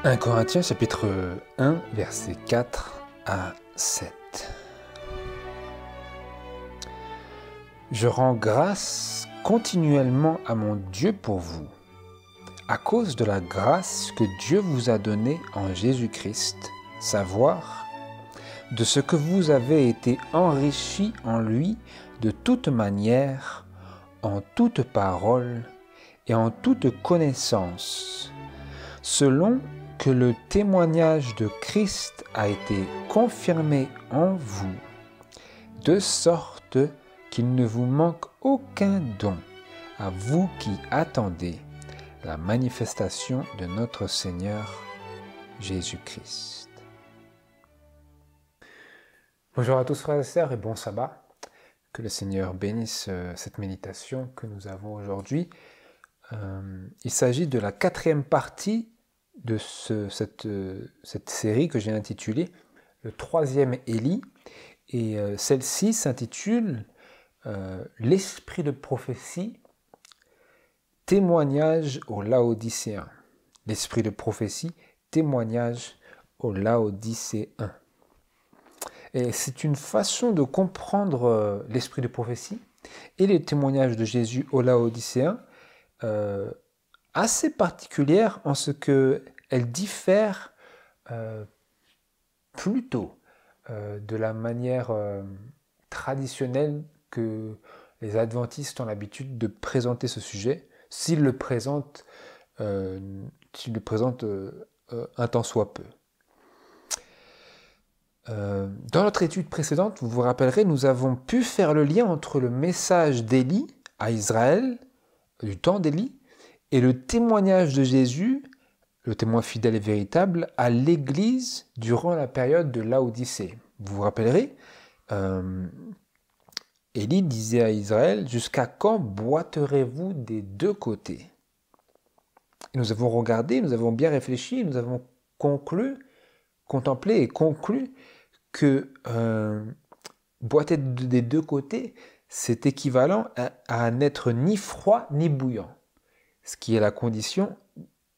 1 Corinthiens chapitre 1 versets 4 à 7. Je rends grâce continuellement à mon Dieu pour vous, à cause de la grâce que Dieu vous a donnée en Jésus-Christ, savoir de ce que vous avez été enrichis en lui de toute manière, en toute parole et en toute connaissance, selon que le témoignage de Christ a été confirmé en vous, de sorte qu'il ne vous manque aucun don, à vous qui attendez la manifestation de notre Seigneur Jésus-Christ. Bonjour à tous frères et sœurs et bon sabbat. Que le Seigneur bénisse cette méditation que nous avons aujourd'hui. Il s'agit de la 4e partie de cette série que j'ai intitulée « Le 3e Élie ». Et celle-ci s'intitule « L'esprit de prophétie, témoignage aux Laodicéens ». L'esprit de prophétie, témoignage aux Laodicéens. Et c'est une façon de comprendre l'esprit de prophétie et les témoignages de Jésus aux Laodicéens assez particulière en ce qu'elle diffère plutôt de la manière traditionnelle que les adventistes ont l'habitude de présenter ce sujet, s'ils le présentent un tant soit peu. Dans notre étude précédente, vous vous rappellerez, nous avons pu faire le lien entre le message d'Élie à Israël, du temps d'Élie, et le témoignage de Jésus, le témoin fidèle et véritable, à l'Église durant la période de Laodicée. Vous vous rappellerez, Élie disait à Israël, « Jusqu'à quand boiterez-vous des deux côtés ?» Et nous avons regardé, nous avons bien réfléchi, nous avons contemplé et conclu que boiter des deux côtés, c'est équivalent à n'être ni froid ni bouillant, ce qui est la condition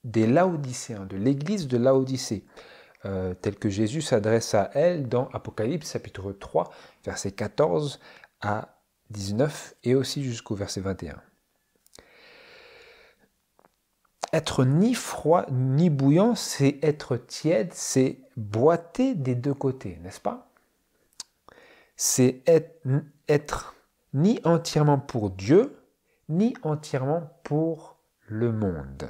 des Laodicéens, de l'église de Laodicée, telle que Jésus s'adresse à elle dans Apocalypse chapitre 3, versets 14 à 19 et aussi jusqu'au verset 21. Être ni froid ni bouillant, c'est être tiède, c'est boiter des deux côtés, n'est-ce pas? C'est être ni entièrement pour Dieu, ni entièrement pour le monde.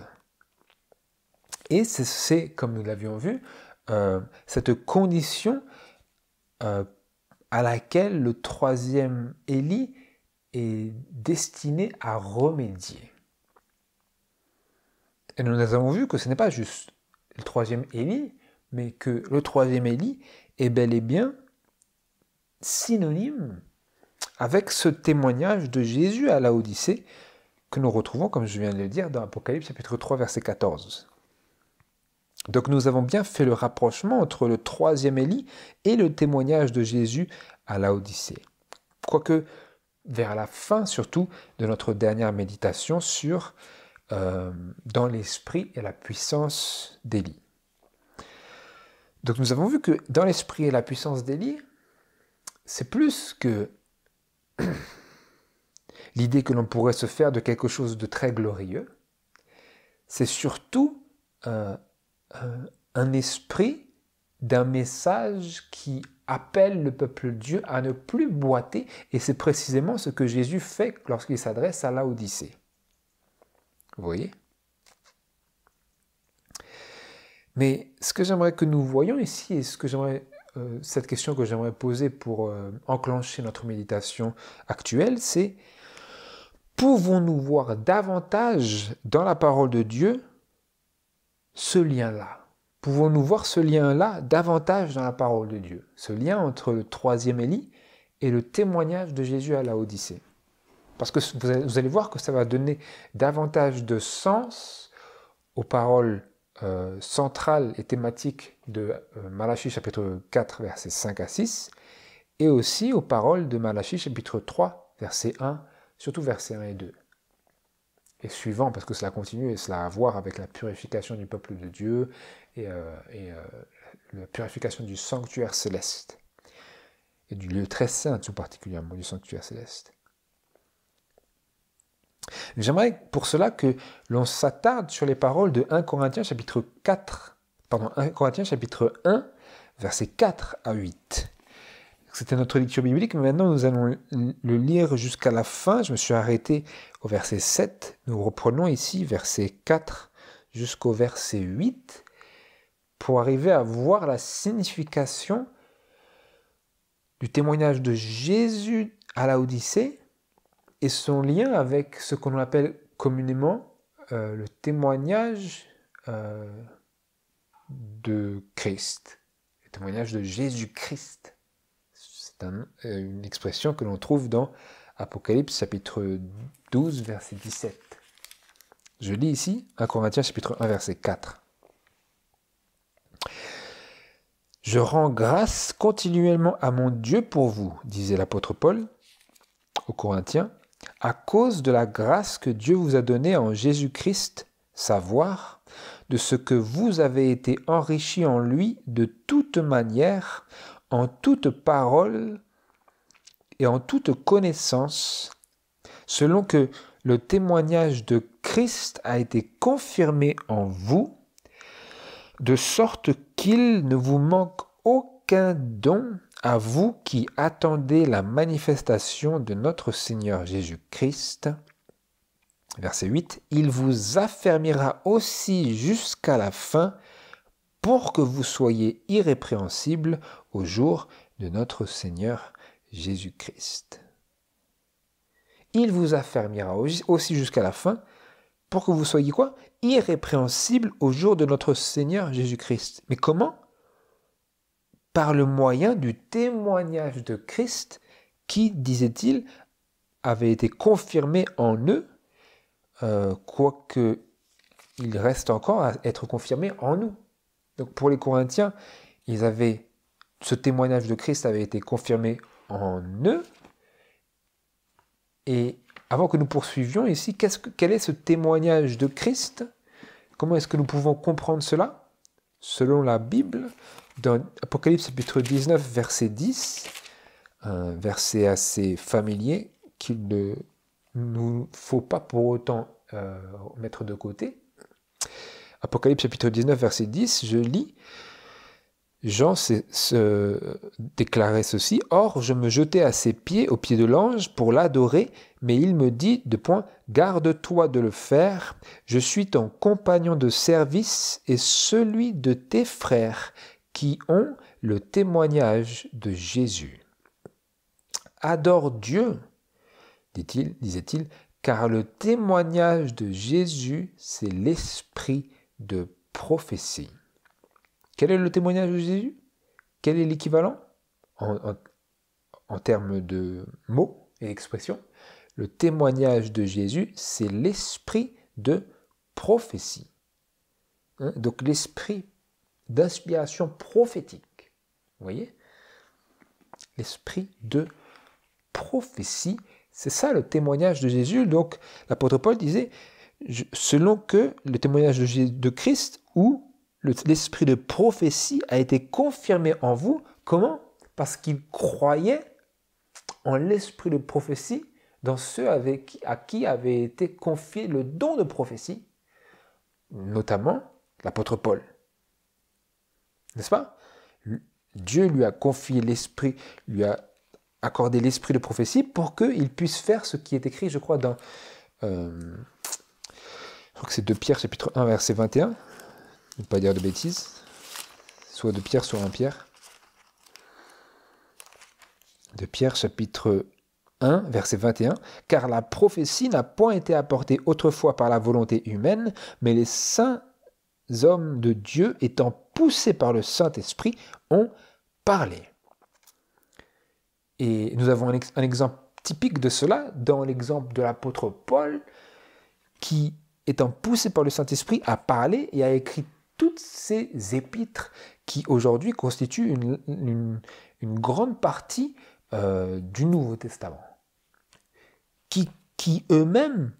Et c'est, comme nous l'avions vu, cette condition à laquelle le 3e Élie est destiné à remédier. Et nous avons vu que ce n'est pas juste le 3e Élie, mais que le 3e Élie est bel et bien synonyme avec ce témoignage de Jésus à Laodicée que nous retrouvons, comme je viens de le dire, dans Apocalypse chapitre 3, verset 14. Donc nous avons bien fait le rapprochement entre le 3e Élie et le témoignage de Jésus à Laodicée. Quoique vers la fin surtout de notre dernière méditation sur dans l'esprit et la puissance d'Élie. Donc nous avons vu que dans l'esprit et la puissance d'Élie, c'est plus que l'idée que l'on pourrait se faire de quelque chose de très glorieux, c'est surtout un esprit d'un message qui appelle le peuple de Dieu à ne plus boiter, et c'est précisément ce que Jésus fait lorsqu'il s'adresse à Laodicée. Vous voyez? Mais ce que j'aimerais que nous voyions ici, et cette question que j'aimerais poser pour enclencher notre méditation actuelle, c'est: pouvons-nous voir davantage dans la parole de Dieu ce lien-là? Pouvons-nous voir ce lien-là davantage dans la parole de Dieu? Ce lien entre le 3e Élie et le témoignage de Jésus à Laodicée. Parce que vous allez voir que ça va donner davantage de sens aux paroles centrales et thématiques de Malachie chapitre 4, versets 5 à 6, et aussi aux paroles de Malachie chapitre 3, verset 1, surtout versets 1 et 2. et suivant, parce que cela continue et cela a à voir avec la purification du peuple de Dieu et la purification du sanctuaire céleste et du lieu très saint tout particulièrement, du sanctuaire céleste. J'aimerais pour cela que l'on s'attarde sur les paroles de 1 Corinthiens chapitre 1 Corinthiens chapitre 1, versets 4 à 8. C'était notre lecture biblique, mais maintenant nous allons le lire jusqu'à la fin. Je me suis arrêté au verset 7. Nous reprenons ici verset 4 jusqu'au verset 8 pour arriver à voir la signification du témoignage de Jésus à la Odyssée et son lien avec ce qu'on appelle communément le témoignage de Christ, le témoignage de Jésus-Christ. C'est une expression que l'on trouve dans Apocalypse chapitre 12, verset 17. Je lis ici 1 Corinthiens chapitre 1, verset 4. « Je rends grâce continuellement à mon Dieu pour vous, disait l'apôtre Paul aux Corinthiens, à cause de la grâce que Dieu vous a donnée en Jésus-Christ, savoir de ce que vous avez été enrichis en lui de toute manière, en toute parole et en toute connaissance, selon que le témoignage de Christ a été confirmé en vous, de sorte qu'il ne vous manque aucun don à vous qui attendez la manifestation de notre Seigneur Jésus-Christ. Verset 8, « Il vous affermira aussi jusqu'à la fin pour que vous soyez irrépréhensibles au jour de notre Seigneur Jésus-Christ. » Il vous affermira aussi jusqu'à la fin pour que vous soyez quoi? Irrépréhensibles au jour de notre Seigneur Jésus-Christ. Mais comment? Par le moyen du témoignage de Christ qui, disait-il, avait été confirmé en eux, quoique il reste encore à être confirmé en nous. Donc pour les Corinthiens, ce témoignage de Christ avait été confirmé en eux. Et avant que nous poursuivions ici, quel est ce témoignage de Christ? Comment est-ce que nous pouvons comprendre cela? Selon la Bible, dans Apocalypse chapitre 19, verset 10, un verset assez familier qu'il ne nous faut pas pour autant mettre de côté. Apocalypse chapitre 19, verset 10, je lis, Jean déclarait ceci, « Or, je me jetai à ses pieds, aux pieds de l'ange, pour l'adorer, mais il me dit, garde-toi de le faire, je suis ton compagnon de service et celui de tes frères qui ont le témoignage de Jésus. Adore Dieu, disait-il, car le témoignage de Jésus, c'est l'esprit de prophétie. » Quel est le témoignage de Jésus? Quel est l'équivalent en termes de mots et expressions? Le témoignage de Jésus, c'est l'esprit de prophétie. Donc l'esprit d'inspiration prophétique. Vous voyez? L'esprit de prophétie, c'est ça le témoignage de Jésus. Donc l'apôtre Paul disait, selon que le témoignage de Christ ou l'esprit de prophétie a été confirmé en vous. Comment? Parce qu'il croyait en l'esprit de prophétie dans ceux à qui avait été confié le don de prophétie, notamment l'apôtre Paul. N'est-ce pas? Dieu lui a confié l'esprit, lui a accordé l'esprit de prophétie pour qu'il puisse faire ce qui est écrit, je crois, dans... je crois que c'est 2 Pierre, chapitre 1, verset 21. Ne pas dire de bêtises, soit de Pierre, soit 1 Pierre. De Pierre, chapitre 1, verset 21. « Car la prophétie n'a point été apportée autrefois par la volonté humaine, mais les saints hommes de Dieu, étant poussés par le Saint-Esprit, ont parlé. » Et nous avons un exemple typique de cela dans l'exemple de l'apôtre Paul, qui, étant poussé par le Saint-Esprit, a parlé et a écrit toutes ces épîtres qui aujourd'hui constituent une grande partie du Nouveau Testament, qui eux-mêmes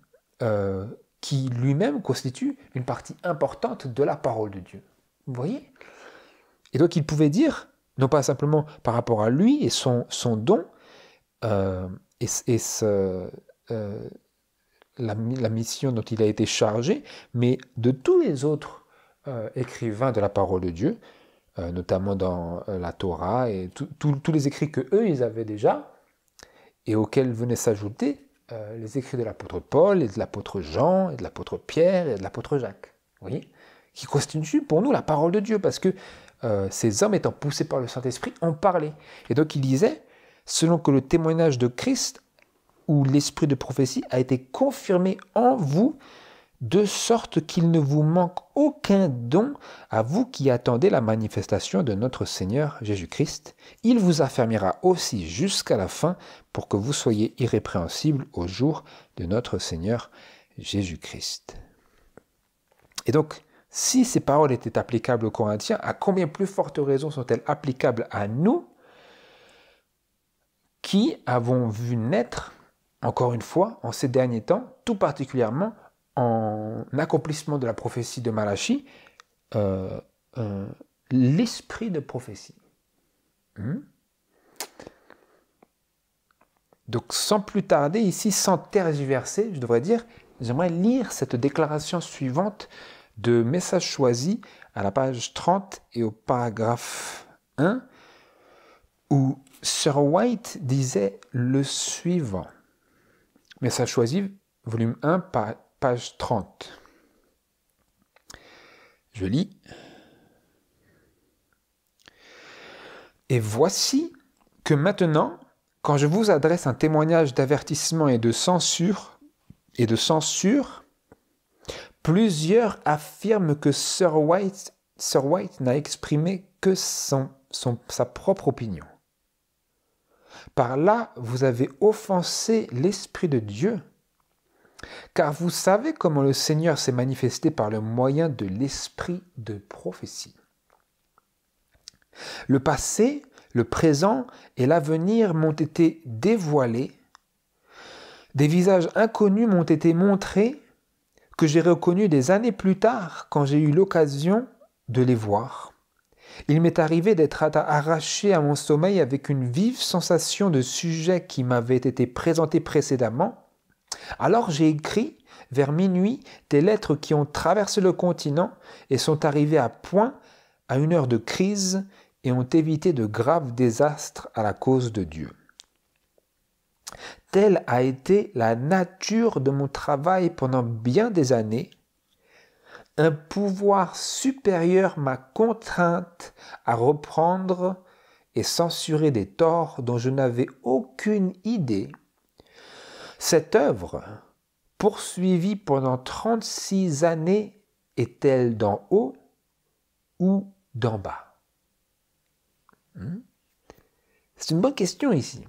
qui lui-même constitue une partie importante de la parole de Dieu. Vous voyez? Et donc il pouvait dire, non pas simplement par rapport à lui et son don, la mission dont il a été chargé, mais de tous les autres écrivains de la parole de Dieu, notamment dans la Torah et tous les écrits que eux ils avaient déjà, et auxquels venaient s'ajouter les écrits de l'apôtre Paul, et de l'apôtre Jean, et de l'apôtre Pierre, et de l'apôtre Jacques. Vous voyez? Qui constituent pour nous la parole de Dieu, parce que ces hommes étant poussés par le Saint-Esprit ont parlé. Et donc il disait, selon que le témoignage de Christ ou l'esprit de prophétie a été confirmé en vous, de sorte qu'il ne vous manque aucun don à vous qui attendez la manifestation de notre Seigneur Jésus-Christ. Il vous affermira aussi jusqu'à la fin pour que vous soyez irrépréhensibles au jour de notre Seigneur Jésus-Christ. Et donc, si ces paroles étaient applicables aux Corinthiens, à combien plus forte raison sont-elles applicables à nous qui avons vu naître, encore une fois, en ces derniers temps, tout particulièrement en accomplissement de la prophétie de Malachie, l'esprit de prophétie. Donc sans plus tarder, ici, sans tergiverser, je devrais dire, j'aimerais lire cette déclaration suivante de Message choisi à la page 30 et au paragraphe 1, où Sir White disait le suivant. Message choisi, volume 1, page 30. Je lis. Et voici que maintenant, quand je vous adresse un témoignage d'avertissement et de censure, plusieurs affirment que Sir White n'a exprimé que sa propre opinion. Par là, vous avez offensé l'Esprit de Dieu, car vous savez comment le Seigneur s'est manifesté par le moyen de l'esprit de prophétie. Le passé, le présent et l'avenir m'ont été dévoilés, des visages inconnus m'ont été montrés, que j'ai reconnus des années plus tard quand j'ai eu l'occasion de les voir. Il m'est arrivé d'être arraché à mon sommeil avec une vive sensation de sujet qui m'avait été présenté précédemment. Alors j'ai écrit, vers minuit, des lettres qui ont traversé le continent et sont arrivées à point à une heure de crise et ont évité de graves désastres à la cause de Dieu. Telle a été la nature de mon travail pendant bien des années. Un pouvoir supérieur m'a contrainte à reprendre et censurer des torts dont je n'avais aucune idée. Cette œuvre, poursuivie pendant 36 années, est-elle d'en haut ou d'en bas? C'est une bonne question ici.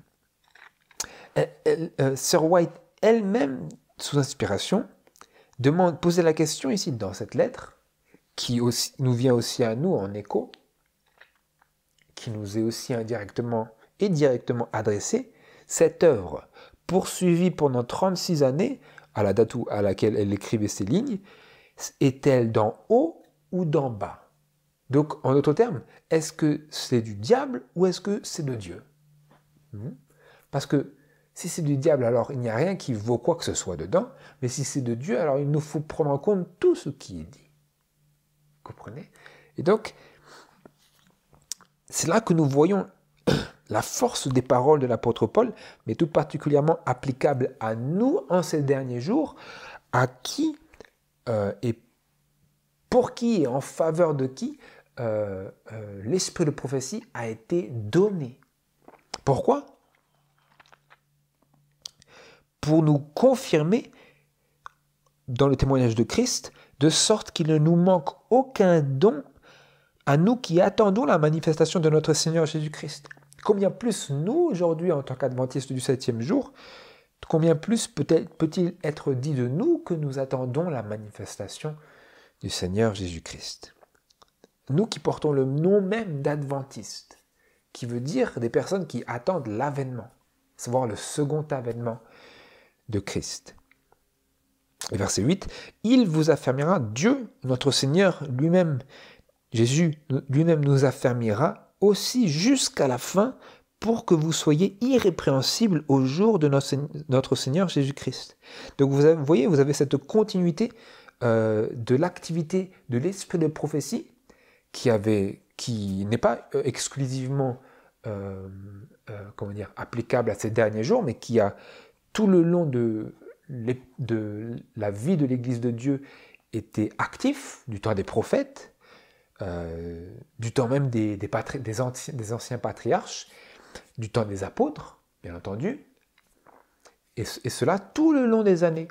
Sir White elle-même, sous inspiration, posait la question ici dans cette lettre, qui nous vient aussi à nous en écho, qui nous est aussi indirectement et directement adressée, cette œuvre, poursuivie pendant 36 années, à la date à laquelle elle écrivait ces lignes, est-elle d'en haut ou d'en bas? Donc, en d'autres termes, est-ce que c'est du diable ou est-ce que c'est de Dieu? Parce que si c'est du diable, alors il n'y a rien qui vaut quoi que ce soit dedans, mais si c'est de Dieu, alors il nous faut prendre en compte tout ce qui est dit. Vous comprenez? Et donc, c'est là que nous voyons la force des paroles de l'apôtre Paul, mais tout particulièrement applicable à nous en ces derniers jours, à qui et pour qui et en faveur de qui l'esprit de prophétie a été donné. Pourquoi? Pour nous confirmer dans le témoignage de Christ, de sorte qu'il ne nous manque aucun don à nous qui attendons la manifestation de notre Seigneur Jésus-Christ. Combien plus nous, aujourd'hui, en tant qu'adventistes du 7e jour, combien plus peut-il être dit de nous que nous attendons la manifestation du Seigneur Jésus-Christ. Nous qui portons le nom même d'adventistes, qui veut dire des personnes qui attendent l'avènement, à savoir le second avènement de Christ. Et verset 8, il vous affermira, Dieu, notre Seigneur lui-même, Jésus lui-même nous affermira aussi jusqu'à la fin pour que vous soyez irrépréhensibles au jour de notre Seigneur Jésus-Christ. Donc vous voyez, vous avez cette continuité de l'activité de l'esprit de prophétie qui n'est pas exclusivement applicable à ces derniers jours, mais qui a tout le long de la vie de l'Église de Dieu été actif, du temps des prophètes, du temps même des anciens patriarches, du temps des apôtres, bien entendu, et cela tout le long des années.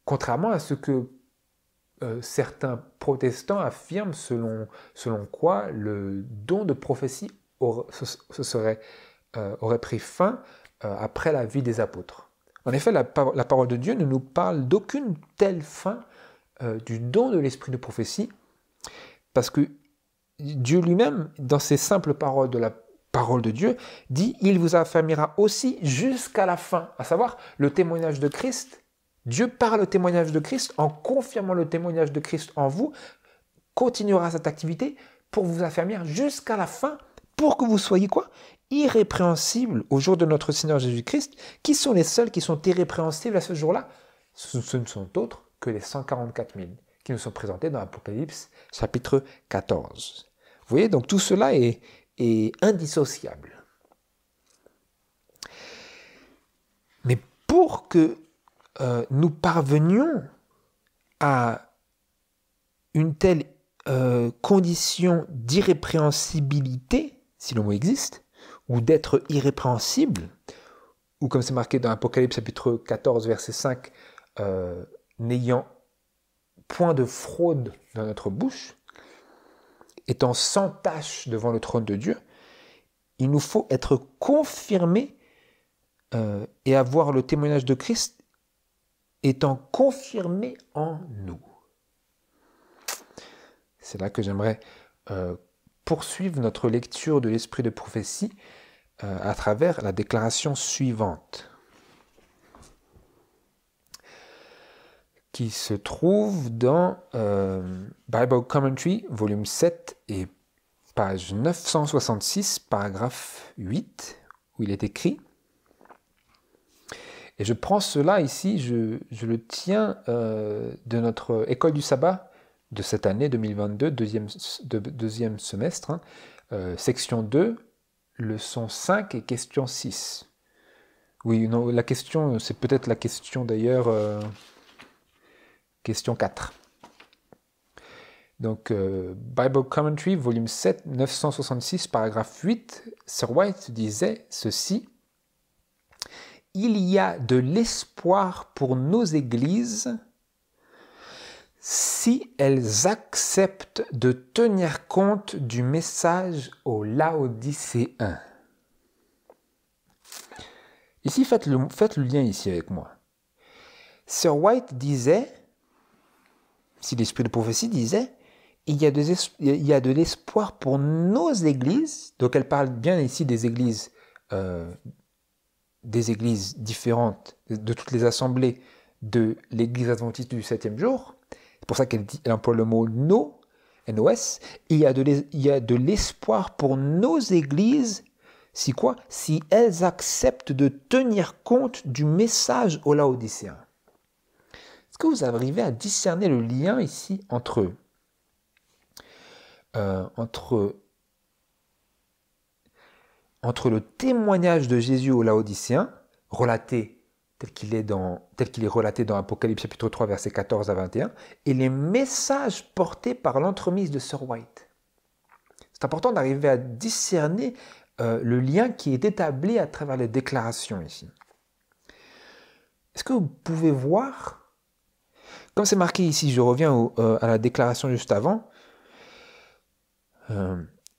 Contrairement à ce que certains protestants affirment selon quoi le don de prophétie aurait pris fin après la vie des apôtres. En effet, la parole de Dieu ne nous parle d'aucune telle fin du don de l'esprit de prophétie, parce que Dieu lui-même, dans ces simples paroles de la parole de Dieu, dit « Il vous affermira aussi jusqu'à la fin », à savoir le témoignage de Christ. Dieu, par le témoignage de Christ, en confirmant le témoignage de Christ en vous, continuera cette activité pour vous affermir jusqu'à la fin, pour que vous soyez quoi? Irrépréhensibles au jour de notre Seigneur Jésus-Christ. Qui sont les seuls qui sont irrépréhensibles à ce jour-là? Ce ne sont autres que les 144 000 qui nous sont présentés dans l'Apocalypse chapitre 14. Vous voyez, donc tout cela est indissociable. Mais pour que nous parvenions à une telle condition d'irrépréhensibilité, si le mot existe, ou d'être irrépréhensible, ou comme c'est marqué dans Apocalypse chapitre 14, verset 5, n'ayant point de fraude dans notre bouche, étant sans tache devant le trône de Dieu, il nous faut être confirmés et avoir le témoignage de Christ étant confirmé en nous. C'est là que j'aimerais poursuivre notre lecture de l'esprit de prophétie à travers la déclaration suivante, qui se trouve dans Bible Commentary, volume 7 et page 966, paragraphe 8, où il est écrit, et je prends cela ici, je le tiens de notre école du sabbat de cette année 2022, deuxième semestre, section 2, leçon 5 et question 6. Oui, non, la question, c'est peut-être la question d'ailleurs, question 4. Donc, Bible Commentary, volume 7, 966, paragraphe 8, Sir White disait ceci: « Il y a de l'espoir pour nos églises si elles acceptent de tenir compte du message aux Laodicéens. » Ici, faites le lien ici avec moi. Sir White disait, si l'esprit de prophétie disait, il y a de l'espoir pour nos églises, donc elle parle bien ici des églises différentes, de toutes les assemblées de l'église adventiste du 7e jour. C'est pour ça qu'elle emploie le mot nos, NOS. Il y a de l'espoir pour nos églises, si quoi? Si elles acceptent de tenir compte du message aux Laodicéens. Est-ce que vous arrivez à discerner le lien ici entre le témoignage de Jésus aux Laodicéens, tel qu'il est relaté dans Apocalypse chapitre 3, versets 14 à 21, et les messages portés par l'entremise de Sir White? C'est important d'arriver à discerner le lien qui est établi à travers les déclarations ici. Est-ce que vous pouvez voir, comme c'est marqué ici, je reviens à la déclaration juste avant,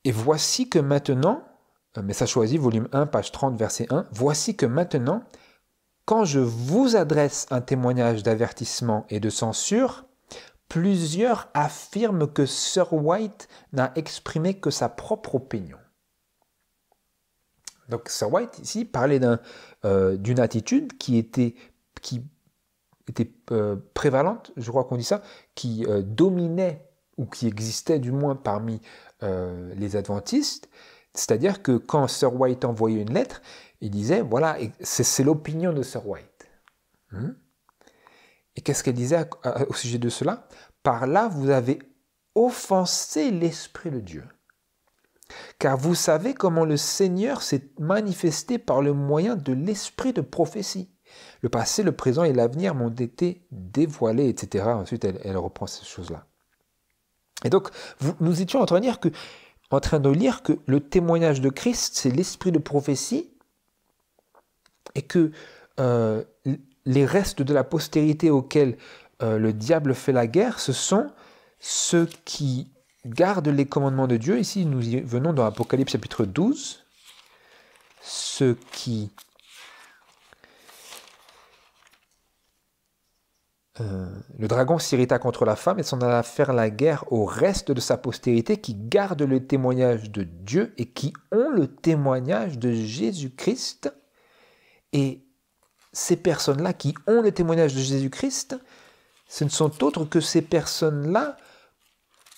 et voici que maintenant, message choisi, volume 1, page 30, verset 1, voici que maintenant, quand je vous adresse un témoignage d'avertissement et de censure, plusieurs affirment que Sir White n'a exprimé que sa propre opinion. Donc Sir White ici parlait d'une attitude qui était était prévalente, je crois qu'on dit ça, qui dominait, ou qui existait du moins parmi les adventistes. C'est-à-dire que quand Sir White envoyait une lettre, il disait, voilà, c'est l'opinion de Sir White. Et qu'est-ce qu'elle disait au sujet de cela? Par là, vous avez offensé l'Esprit de Dieu. Car vous savez comment le Seigneur s'est manifesté par le moyen de l'esprit de prophétie. Le passé, le présent et l'avenir m'ont été dévoilés, etc. Ensuite, elle reprend ces choses-là. Et donc, nous étions en train de lire que le témoignage de Christ, c'est l'esprit de prophétie, et que les restes de la postérité auxquels le diable fait la guerre, ce sont ceux qui gardent les commandements de Dieu. Ici, nous y venons dans Apocalypse chapitre 12. Ceux qui le dragon s'irrita contre la femme et s'en alla faire la guerre au reste de sa postérité qui gardent le témoignage de Dieu et qui ont le témoignage de Jésus-Christ. Et ces personnes-là qui ont le témoignage de Jésus-Christ, ce ne sont autres que ces personnes-là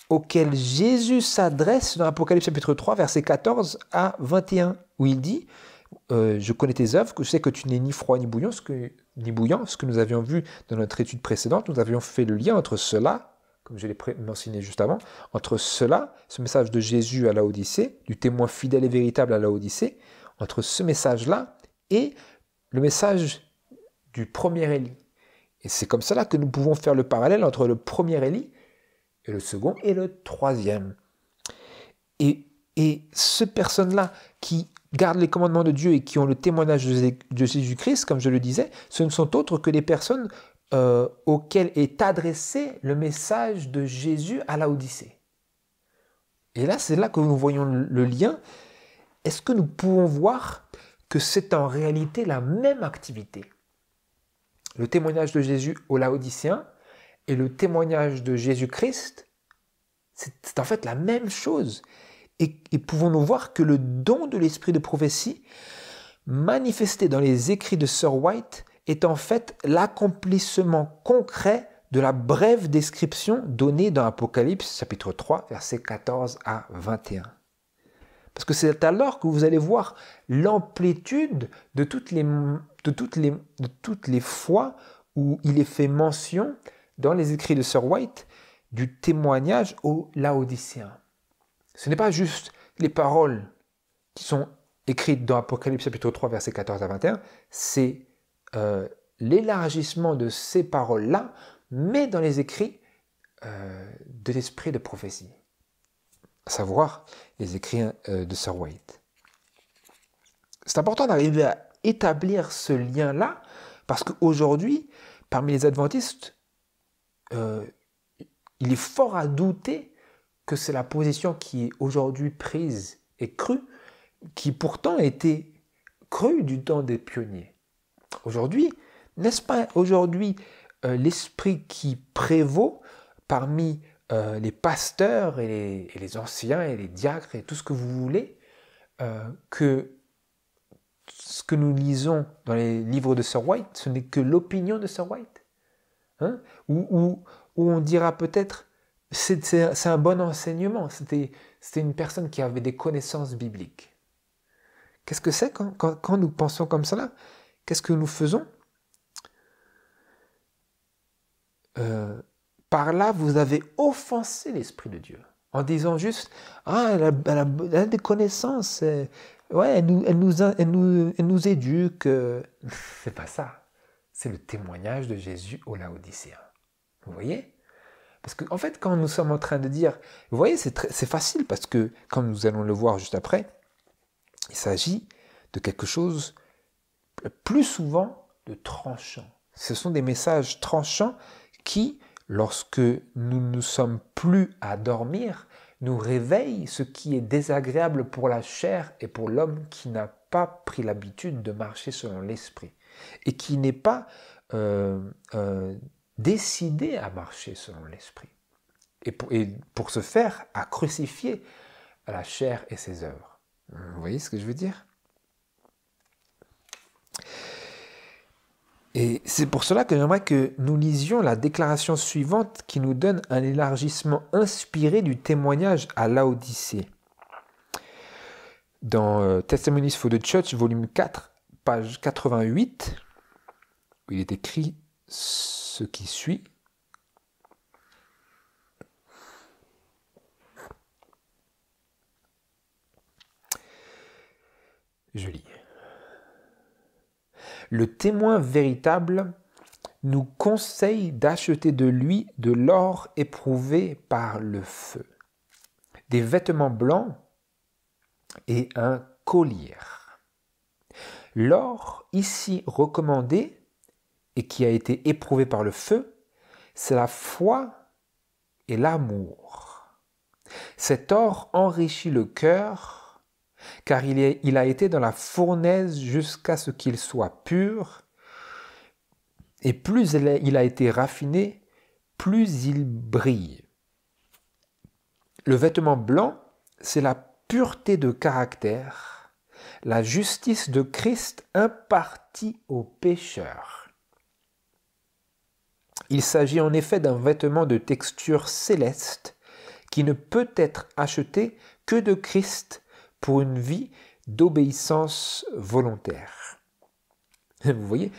auxquelles Jésus s'adresse dans Apocalypse chapitre 3, versets 14 à 21, où il dit je connais tes œuvres, que je sais que tu n'es ni froid ni bouillant, ce que nous avions vu dans notre étude précédente. Nous avions fait le lien entre cela, comme je l'ai mentionné juste avant, entre cela, ce message de Jésus à Laodicée, du témoin fidèle et véritable à Laodicée, entre ce message-là et le message du premier Élie. Et c'est comme cela que nous pouvons faire le parallèle entre le premier Élie et le second et le troisième. Et ces personnes-là qui gardent les commandements de Dieu et qui ont le témoignage de Jésus-Christ, comme je le disais, ce ne sont autres que des personnes auxquelles est adressé le message de Jésus à Laodicée. Et là, c'est là que nous voyons le lien. Est-ce que nous pouvons voir que c'est en réalité la même activité? Le témoignage de Jésus aux Laodicéens et le témoignage de Jésus-Christ, c'est en fait la même chose. Et pouvons-nous voir que le don de l'esprit de prophétie, manifesté dans les écrits de Sir White, est en fait l'accomplissement concret de la brève description donnée dans Apocalypse chapitre 3, versets 14 à 21. Parce que c'est alors que vous allez voir l'amplitude de toutes les fois où il est fait mention dans les écrits de Sir White du témoignage aux Laodicéens. Ce n'est pas juste les paroles qui sont écrites dans Apocalypse chapitre 3, versets 14 à 21, c'est l'élargissement de ces paroles-là, mais dans les écrits de l'esprit de prophétie, à savoir les écrits de Sir White. C'est important d'arriver à établir ce lien-là, parce qu'aujourd'hui, parmi les adventistes, il est fort à douter que c'est la position qui est aujourd'hui prise et crue, qui pourtant était crue du temps des pionniers. Aujourd'hui, n'est-ce pas aujourd'hui l'esprit qui prévaut parmi les pasteurs et les anciens et les diacres et tout ce que vous voulez, que ce que nous lisons dans les livres de Sir White, ce n'est que l'opinion de Sir White, hein? Où on dira peut-être c'est un bon enseignement, c'était une personne qui avait des connaissances bibliques. Qu'est-ce que c'est quand nous pensons comme cela? Qu'est-ce que nous faisons? Par là, vous avez offensé l'Esprit de Dieu, en disant juste « Ah, elle a des connaissances, ouais, elle nous éduque. » C'est pas ça, c'est le témoignage de Jésus aux Laodicéens. Vous voyez? Parce qu'en fait, quand nous sommes en train de dire, vous voyez, c'est facile parce que, comme nous allons le voir juste après, il s'agit de quelque chose plus souvent de tranchant. Ce sont des messages tranchants qui, lorsque nous ne sommes plus à dormir, nous réveillent ce qui est désagréable pour la chair et pour l'homme qui n'a pas pris l'habitude de marcher selon l'esprit et qui n'est pas décidé à marcher selon l'esprit. Et pour ce faire, à crucifier la chair et ses œuvres. Vous voyez ce que je veux dire? Et c'est pour cela que j'aimerais que nous lisions la déclaration suivante qui nous donne un élargissement inspiré du témoignage à Laodicée. Dans Testimonies for the Church, volume 4, page 88, où il est écrit ce qui suit. Je lis. Le témoin véritable nous conseille d'acheter de lui de l'or éprouvé par le feu, des vêtements blancs et un collier. L'or ici recommandé et qui a été éprouvé par le feu, c'est la foi et l'amour. Cet or enrichit le cœur car il a été dans la fournaise jusqu'à ce qu'il soit pur, et plus il a été raffiné, plus il brille. Le vêtement blanc, c'est la pureté de caractère, la justice de Christ impartie aux pécheurs. Il s'agit en effet d'un vêtement de texture céleste qui ne peut être acheté que de Christ pour une vie d'obéissance volontaire. Vous voyez,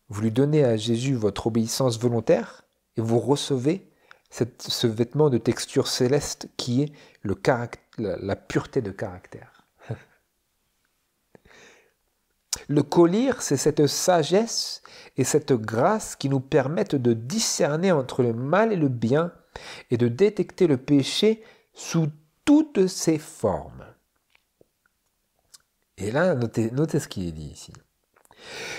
vous lui donnez à Jésus votre obéissance volontaire et vous recevez ce vêtement de texture céleste qui est la pureté de caractère. Le collier, c'est cette sagesse et cette grâce qui nous permettent de discerner entre le mal et le bien et de détecter le péché sous toutes ses formes. Et là, notez ce qui est dit ici.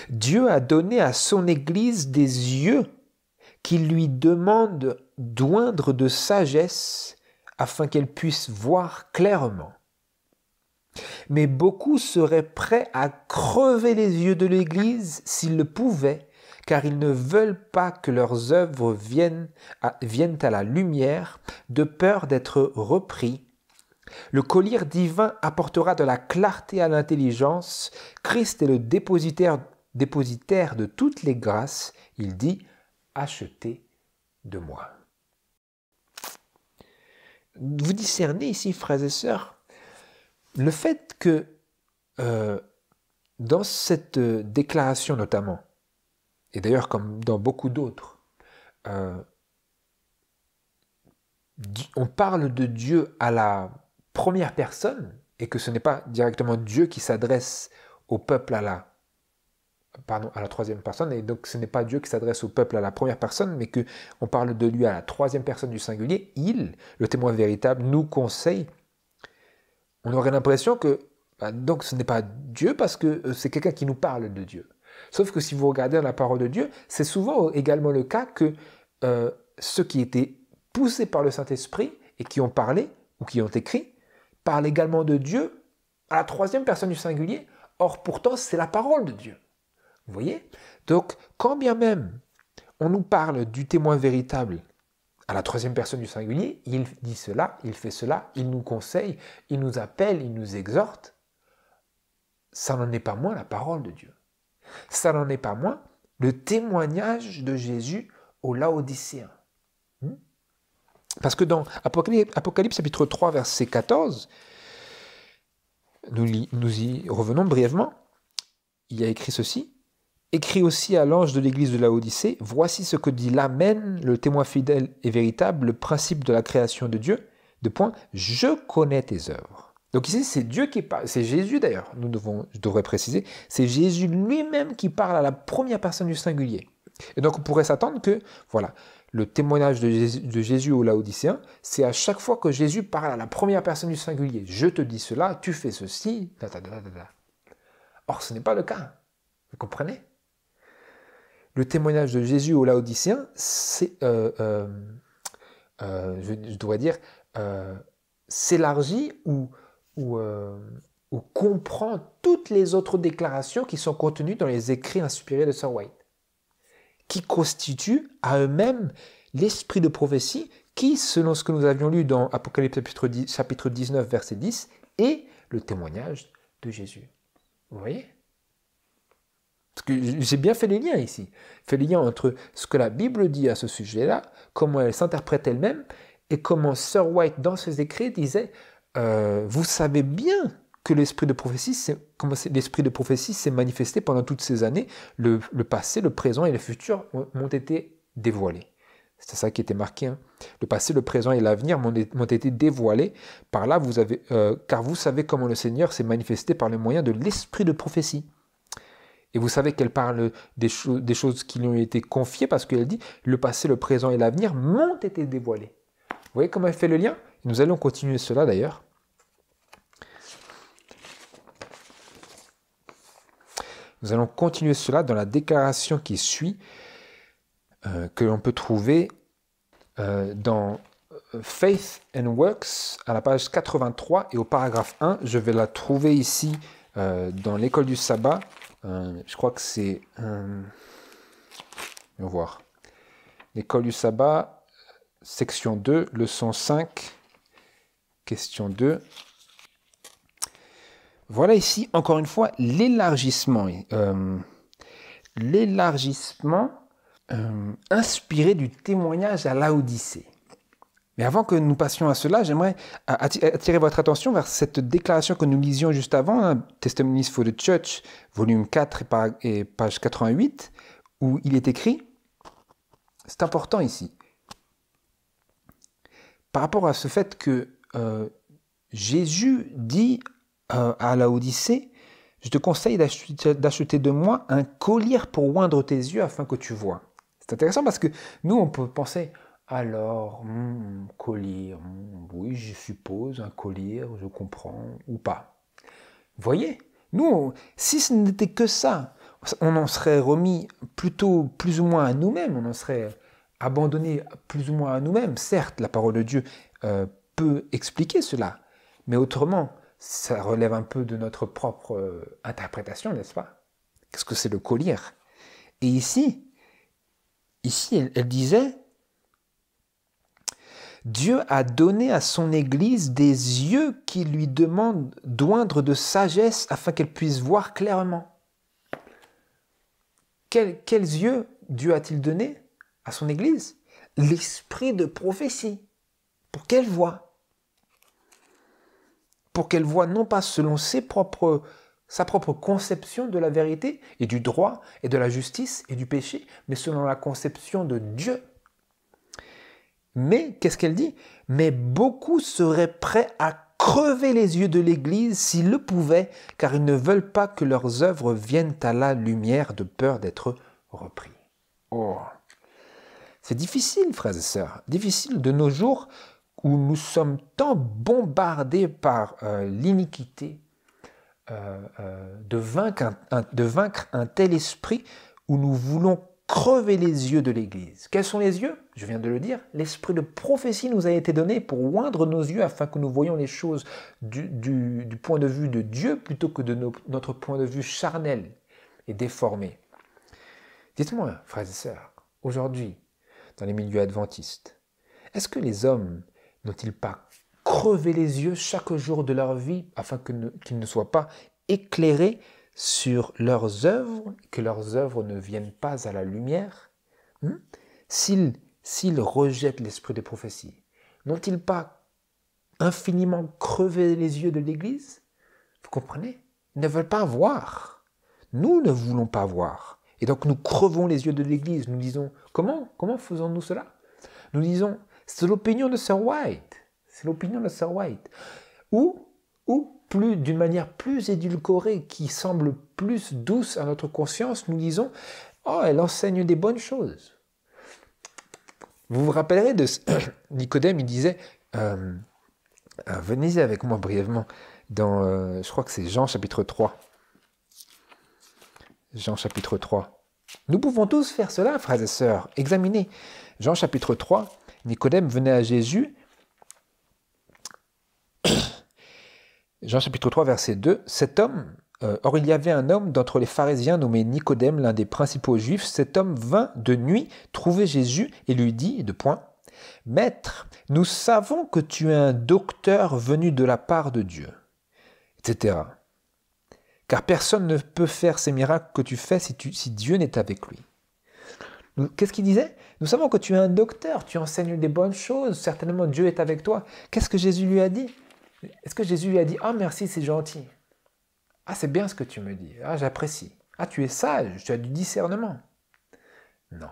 Dieu a donné à son Église des yeux qui lui demandent d'oindre de sagesse afin qu'elle puisse voir clairement. Mais beaucoup seraient prêts à crever les yeux de l'Église s'ils le pouvaient, car ils ne veulent pas que leurs œuvres viennent à la lumière de peur d'être repris. Le collier divin apportera de la clarté à l'intelligence. Christ est le dépositaire de toutes les grâces. Il dit « Achetez de moi ». Vous discernez ici, frères et sœurs, le fait que dans cette déclaration notamment, et d'ailleurs comme dans beaucoup d'autres, on parle de Dieu à la première personne, et que ce n'est pas directement Dieu qui s'adresse au peuple à la troisième personne, et donc ce n'est pas Dieu qui s'adresse au peuple à la première personne, mais qu'on parle de lui à la troisième personne du singulier. Il, le témoin véritable, nous conseille. On aurait l'impression que donc ce n'est pas Dieu parce que c'est quelqu'un qui nous parle de Dieu. Sauf que si vous regardez dans la parole de Dieu, c'est souvent également le cas que ceux qui étaient poussés par le Saint-Esprit et qui ont parlé ou qui ont écrit parlent également de Dieu à la troisième personne du singulier. Or pourtant c'est la parole de Dieu. Vous voyez? Donc quand bien même on nous parle du témoin véritable à la troisième personne du singulier, il dit cela, il fait cela, il nous conseille, il nous appelle, il nous exhorte. Ça n'en est pas moins la parole de Dieu. Ça n'en est pas moins le témoignage de Jésus aux Laodicéens. Parce que dans Apocalypse chapitre 3, verset 14, nous y revenons brièvement, il y a écrit ceci. Écrit aussi à l'ange de l'église de Laodicée, voici ce que dit l'Amen, le témoin fidèle et véritable, le principe de la création de Dieu. Je connais tes œuvres. Donc ici, c'est Dieu qui parle, c'est Jésus d'ailleurs, je devrais préciser, c'est Jésus lui-même qui parle à la première personne du singulier. Et donc on pourrait s'attendre que, voilà, le témoignage de Jésus aux Laodicéens, c'est à chaque fois que Jésus parle à la première personne du singulier. Je te dis cela, tu fais ceci, Or, ce n'est pas le cas. Vous comprenez? Le témoignage de Jésus aux Laodicéens, c'est, je devrais dire, s'élargit ou comprend toutes les autres déclarations qui sont contenues dans les écrits inspirés de Sir White, qui constituent à eux-mêmes l'esprit de prophétie qui, selon ce que nous avions lu dans Apocalypse chapitre 19, verset 10, est le témoignage de Jésus. Vous voyez? Parce que j'ai bien fait les liens ici. Fait les liens entre ce que la Bible dit à ce sujet-là, comment elle s'interprète elle-même, et comment Sir White, dans ses écrits, disait vous savez bien que l'esprit de prophétie, l'esprit de prophétie s'est manifesté pendant toutes ces années. Le passé, le présent et le futur m'ont été dévoilés. C'est ça qui était marqué. Hein. Le passé, le présent et l'avenir m'ont été dévoilés. Par là, car vous savez comment le Seigneur s'est manifesté par le moyen de l'esprit de prophétie. Et vous savez qu'elle parle des choses qui lui ont été confiées parce qu'elle dit le passé, le présent et l'avenir m'ont été dévoilés. Vous voyez comment elle fait le lien? Nous allons continuer cela d'ailleurs. Nous allons continuer cela dans la déclaration qui suit, que l'on peut trouver dans Faith and Works à la page 83 et au paragraphe 1. Je vais la trouver ici dans l'école du sabbat. Je crois que c'est... on va voir. L'école du sabbat, section 2, leçon 5, question 2. Voilà ici, encore une fois, l'élargissement. L'élargissement inspiré du témoignage à Laodicée. Mais avant que nous passions à cela, j'aimerais attirer votre attention vers cette déclaration que nous lisions juste avant, hein, Testimonies for the Church, volume 4 et page 88, où il est écrit, c'est important ici, par rapport à ce fait que Jésus dit à Laodicée, je te conseille d'acheter de moi un collier pour oindre tes yeux afin que tu vois. C'est intéressant parce que nous, on peut penser, alors, collier, oui, je suppose, un collier, je comprends, ou pas. Vous voyez, nous, si ce n'était que ça, on en serait remis plutôt plus ou moins à nous-mêmes, on en serait abandonné plus ou moins à nous-mêmes. Certes, la parole de Dieu peut expliquer cela, mais autrement, ça relève un peu de notre propre interprétation, n'est-ce pas? Qu'est-ce que c'est le collier? Et ici, elle disait, Dieu a donné à son Église des yeux qui lui demandent d'oindre de sagesse afin qu'elle puisse voir clairement. Quels yeux Dieu a-t-il donné à son Église? L'esprit de prophétie, pour qu'elle voie. Pour qu'elle voie non pas selon sa propre conception de la vérité et du droit et de la justice et du péché, mais selon la conception de Dieu. Mais, qu'est-ce qu'elle dit? Mais beaucoup seraient prêts à crever les yeux de l'Église s'ils le pouvaient, car ils ne veulent pas que leurs œuvres viennent à la lumière de peur d'être repris. Oh, c'est difficile, frères et sœurs, difficile de nos jours où nous sommes tant bombardés par l'iniquité, de vaincre un tel esprit où nous voulons crever les yeux de l'Église. Quels sont les yeux? Je viens de le dire, l'esprit de prophétie nous a été donné pour oindre nos yeux afin que nous voyions les choses du point de vue de Dieu plutôt que de notre point de vue charnel et déformé. Dites-moi, frères et sœurs, aujourd'hui, dans les milieux adventistes, est-ce que les hommes n'ont-ils pas crevé les yeux chaque jour de leur vie afin qu'ils ne soient pas éclairés sur leurs œuvres, que leurs œuvres ne viennent pas à la lumière? S'ils rejettent l'esprit de prophétie, n'ont-ils pas infiniment crevé les yeux de l'Église? Vous comprenez? Ils ne veulent pas voir. Nous ne voulons pas voir. Et donc nous crevons les yeux de l'Église. Nous disons, comment faisons-nous cela? Nous disons, c'est l'opinion de Sir White. C'est l'opinion de Sir White. Ou plus d'une manière plus édulcorée, qui semble plus douce à notre conscience, nous disons, oh, elle enseigne des bonnes choses. Vous vous rappellerez de Nicodème, il disait, venez avec moi brièvement, dans, je crois que c'est Jean chapitre 3. Jean chapitre 3. Nous pouvons tous faire cela, frères et sœurs. Examinez. Jean chapitre 3, Nicodème venait à Jésus. Jean chapitre 3, verset 2. Cet homme, or il y avait un homme d'entre les pharisiens nommé Nicodème, l'un des principaux juifs. Cet homme vint de nuit trouver Jésus et lui dit, Maître, nous savons que tu es un docteur venu de la part de Dieu, etc. car personne ne peut faire ces miracles que tu fais si Dieu n'est avec lui. Qu'est-ce qu'il disait? Nous savons que tu es un docteur, tu enseignes des bonnes choses, certainement Dieu est avec toi. Qu'est-ce que Jésus lui a dit? Est-ce que Jésus lui a dit « Ah merci, c'est gentil. Ah c'est bien ce que tu me dis, ah j'apprécie. Ah tu es sage, tu as du discernement. » Non.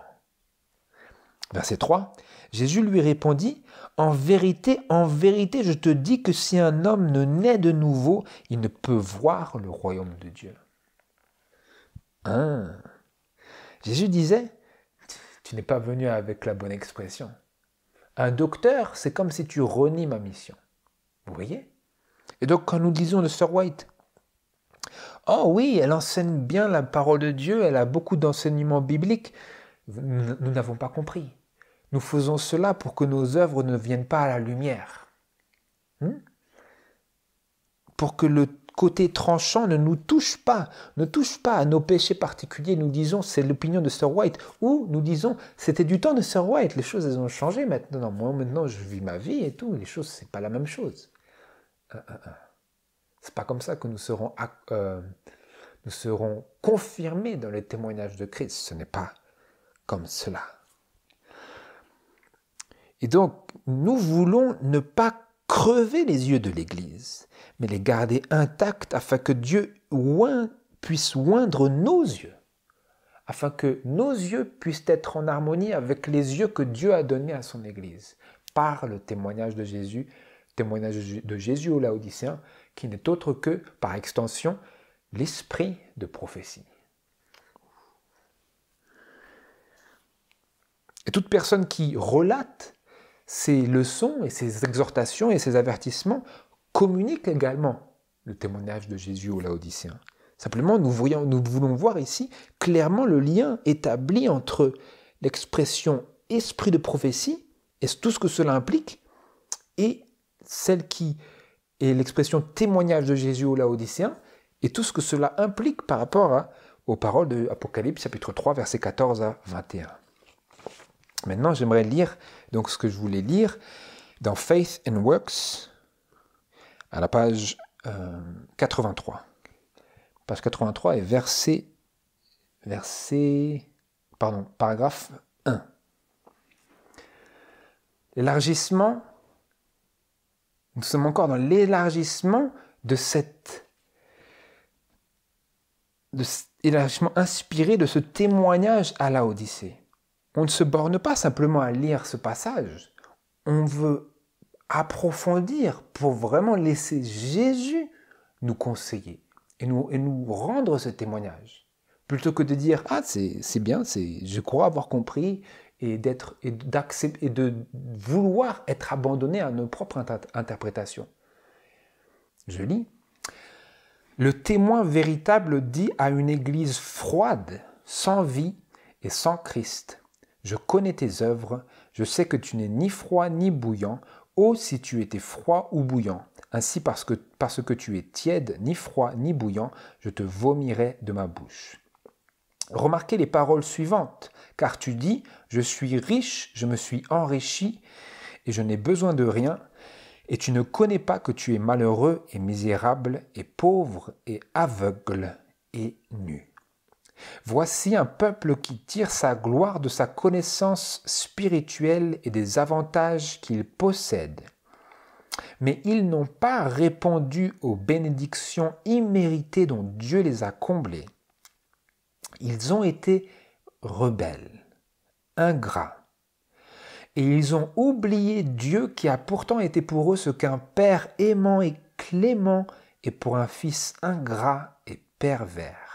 Verset 3, Jésus lui répondit « en vérité, je te dis que si un homme ne naît de nouveau, il ne peut voir le royaume de Dieu. » Jésus disait « Tu n'es pas venu avec la bonne expression. Un docteur, c'est comme si tu renies ma mission. » Vous voyez? Et donc quand nous disons de Sœur White, « Oh oui, elle enseigne bien la parole de Dieu, elle a beaucoup d'enseignements bibliques. » Nous n'avons pas compris. Nous faisons cela pour que nos œuvres ne viennent pas à la lumière. Pour que le côté tranchant ne nous touche pas à nos péchés particuliers. Nous disons, c'est l'opinion de Sœur White, ou nous disons, c'était du temps de Sœur White, les choses elles ont changé maintenant. Non, moi maintenant je vis ma vie et tout, les choses c'est pas la même chose. C'est pas comme ça que nous serons confirmés dans le témoignage de Christ. Ce n'est pas comme cela. Et donc, nous voulons ne pas crever les yeux de l'Église, mais les garder intacts afin que Dieu puisse oindre nos yeux, afin que nos yeux puissent être en harmonie avec les yeux que Dieu a donnés à son Église, par le témoignage de Jésus aux Laodicéens, qui n'est autre que, par extension, l'esprit de prophétie. Et toute personne qui relate ces leçons et ces exhortations et ces avertissements communiquent également le témoignage de Jésus aux Laodicéens. Simplement, nous voulons voir ici clairement le lien établi entre l'expression « esprit de prophétie » et tout ce que cela implique, et celle qui est l'expression « témoignage de Jésus aux Laodicéens » et tout ce que cela implique par rapport aux paroles de Apocalypse chapitre 3, versets 14 à 21. Maintenant, j'aimerais lire donc ce que je voulais lire dans Faith and Works, à la page 83. Page 83 est paragraphe 1. L'élargissement, nous sommes encore dans l'élargissement de l'élargissement inspiré de ce témoignage à Laodicée. On ne se borne pas simplement à lire ce passage, on veut approfondir pour vraiment laisser Jésus nous conseiller et nous rendre ce témoignage. Plutôt que de dire « Ah, c'est bien, je crois avoir compris » et de vouloir être abandonné à nos propres interprétations. Je lis. Le témoin véritable dit à une église froide, sans vie et sans Christ: je connais tes œuvres, je sais que tu n'es ni froid ni bouillant. Oh, si tu étais froid ou bouillant! Ainsi, parce que tu es tiède, ni froid ni bouillant, je te vomirai de ma bouche. Remarquez les paroles suivantes, car tu dis: je suis riche, je me suis enrichi, et je n'ai besoin de rien, et tu ne connais pas que tu es malheureux et misérable, et pauvre et aveugle et nu. Voici un peuple qui tire sa gloire de sa connaissance spirituelle et des avantages qu'il possède. Mais ils n'ont pas répondu aux bénédictions imméritées dont Dieu les a comblés. Ils ont été rebelles, ingrats, et ils ont oublié Dieu qui a pourtant été pour eux ce qu'un père aimant et clément est pour un fils ingrat et pervers.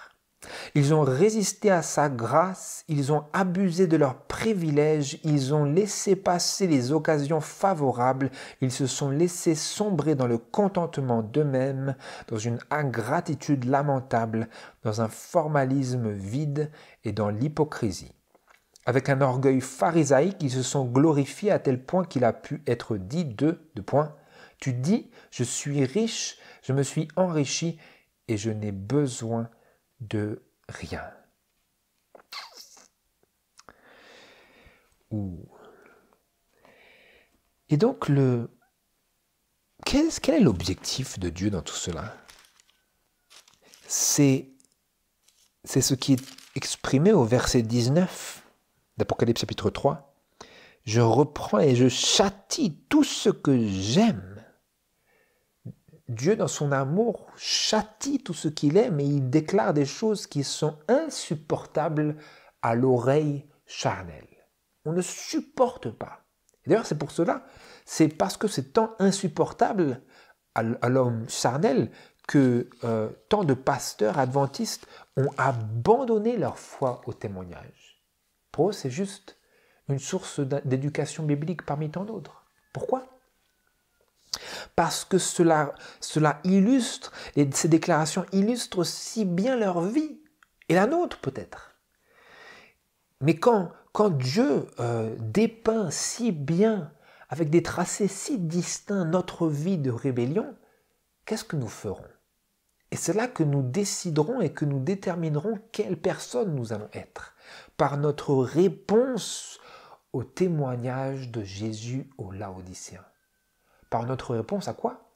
Ils ont résisté à sa grâce, ils ont abusé de leurs privilèges, ils ont laissé passer les occasions favorables, ils se sont laissés sombrer dans le contentement d'eux-mêmes, dans une ingratitude lamentable, dans un formalisme vide et dans l'hypocrisie. Avec un orgueil pharisaïque, ils se sont glorifiés à tel point qu'il a pu être dit tu dis, je suis riche, je me suis enrichi et je n'ai besoin de rien. Et donc, quel est l'objectif de Dieu dans tout cela? c'est ce qui est exprimé au verset 19 d'Apocalypse chapitre 3. Je reprends et je châtie tout ce que j'aime. Dieu, dans son amour, châtie tout ce qu'il aime et il déclare des choses qui sont insupportables à l'oreille charnelle. On ne supporte pas. D'ailleurs, c'est pour cela, c'est parce que c'est tant insupportable à l'homme charnel que tant de pasteurs adventistes ont abandonné leur foi au témoignage. Pour eux, c'est juste une source d'éducation biblique parmi tant d'autres. Pourquoi ? Parce que cela illustre, et ces déclarations illustrent si bien leur vie, et la nôtre peut-être. Mais quand Dieu dépeint si bien, avec des tracés si distincts, notre vie de rébellion, qu'est-ce que nous ferons? Et c'est là que nous déciderons et que nous déterminerons quelle personne nous allons être, par notre réponse au témoignage de Jésus aux Laodicéens. Par notre réponse à quoi?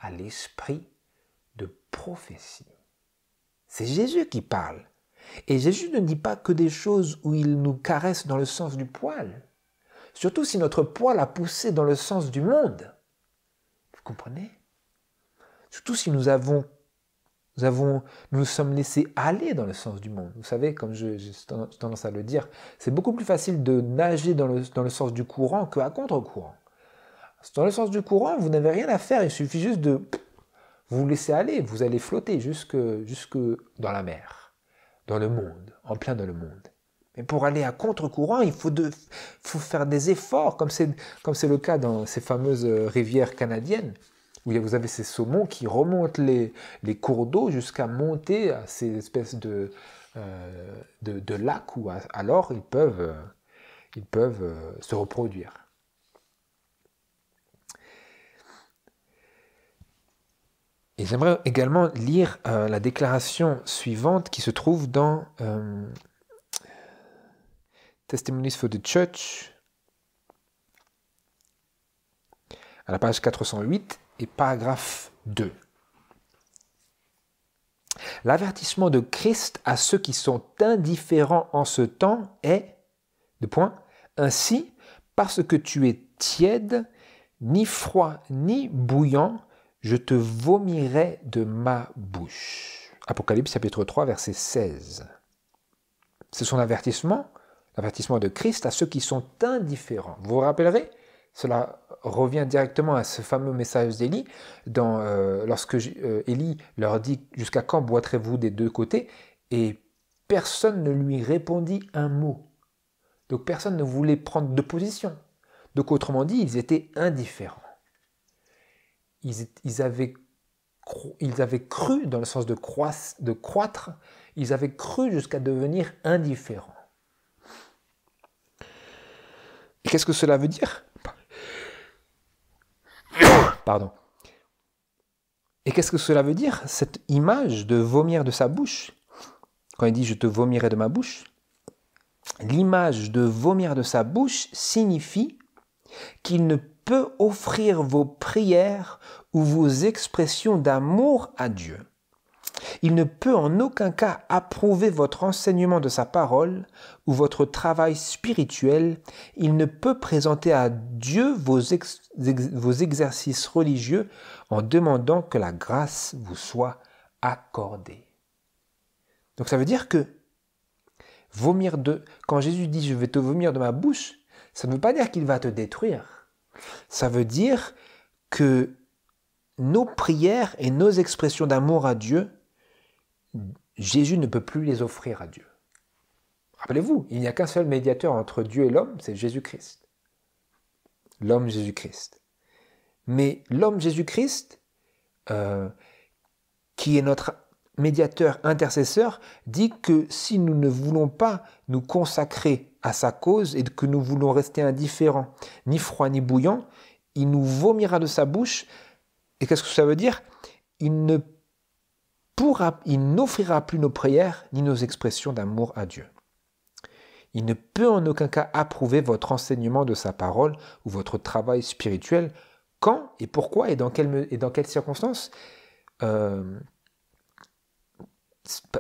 À l'esprit de prophétie. C'est Jésus qui parle. Et Jésus ne dit pas que des choses où il nous caresse dans le sens du poil. Surtout si notre poil a poussé dans le sens du monde. Vous comprenez? Surtout si nous nous sommes laissés aller dans le sens du monde. Vous savez, comme j'ai tendance à le dire, c'est beaucoup plus facile de nager dans le sens du courant qu'à contre-courant. Dans le sens du courant, vous n'avez rien à faire, il suffit juste de vous laisser aller, vous allez flotter jusque dans la mer, dans le monde, en plein dans le monde. Mais pour aller à contre-courant, il faut faire des efforts, comme c'est le cas dans ces fameuses rivières canadiennes, où vous avez ces saumons qui remontent les cours d'eau jusqu'à monter à ces espèces de lacs où alors ils peuvent se reproduire. Et j'aimerais également lire la déclaration suivante qui se trouve dans Testimonies for the Church, à la page 408 et paragraphe 2. L'avertissement de Christ à ceux qui sont indifférents en ce temps est, ainsi, parce que tu es tiède, ni froid, ni bouillant, je te vomirai de ma bouche. Apocalypse chapitre 3, verset 16. C'est son l'avertissement de Christ à ceux qui sont indifférents. Vous vous rappellerez, cela revient directement à ce fameux message d'Élie, lorsque Élie leur dit « Jusqu'à quand boiterez-vous des deux côtés ?» et personne ne lui répondit un mot. Donc personne ne voulait prendre de position. Donc autrement dit, ils étaient indifférents. Ils avaient cru, dans le sens de croître, ils avaient cru jusqu'à devenir indifférents. Et qu'est-ce que cela veut dire? Pardon. Et qu'est-ce que cela veut dire, cette image de vomir de sa bouche? Quand il dit « je te vomirai de ma bouche », l'image de vomir de sa bouche signifie qu'il ne peut offrir vos prières ou vos expressions d'amour à Dieu. Il ne peut en aucun cas approuver votre enseignement de sa parole ou votre travail spirituel. Il ne peut présenter à Dieu vos exercices religieux en demandant que la grâce vous soit accordée. Donc ça veut dire que quand Jésus dit « je vais te vomir de ma bouche », ça ne veut pas dire qu'il va te détruire. Ça veut dire que nos prières et nos expressions d'amour à Dieu, Jésus ne peut plus les offrir à Dieu. Rappelez-vous, il n'y a qu'un seul médiateur entre Dieu et l'homme, c'est Jésus-Christ. L'homme Jésus-Christ. Mais l'homme Jésus-Christ, qui est notre médiateur intercesseur, dit que si nous ne voulons pas nous consacrer à sa cause et que nous voulons rester indifférents, ni froids ni bouillants, il nous vomira de sa bouche. Et qu'est-ce que ça veut dire? Il n'offrira plus nos prières ni nos expressions d'amour à Dieu. Il ne peut en aucun cas approuver votre enseignement de sa parole ou votre travail spirituel. Quand et pourquoi et dans quelles circonstances?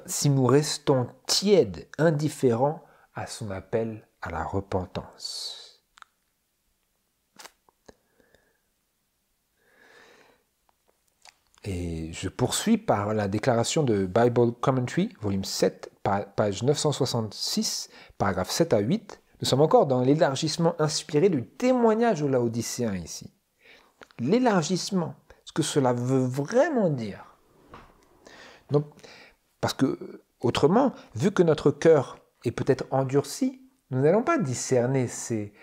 si nous restons tièdes, indifférents à son appel à la repentance. Et je poursuis par la déclaration de Bible Commentary, volume 7, page 966, paragraphes 7 à 8. Nous sommes encore dans l'élargissement inspiré du témoignage aux Laodicéens ici. L'élargissement, ce que cela veut vraiment dire. Donc, parce que, autrement, vu que notre cœur est peut-être endurci, nous n'allons pas discerner ces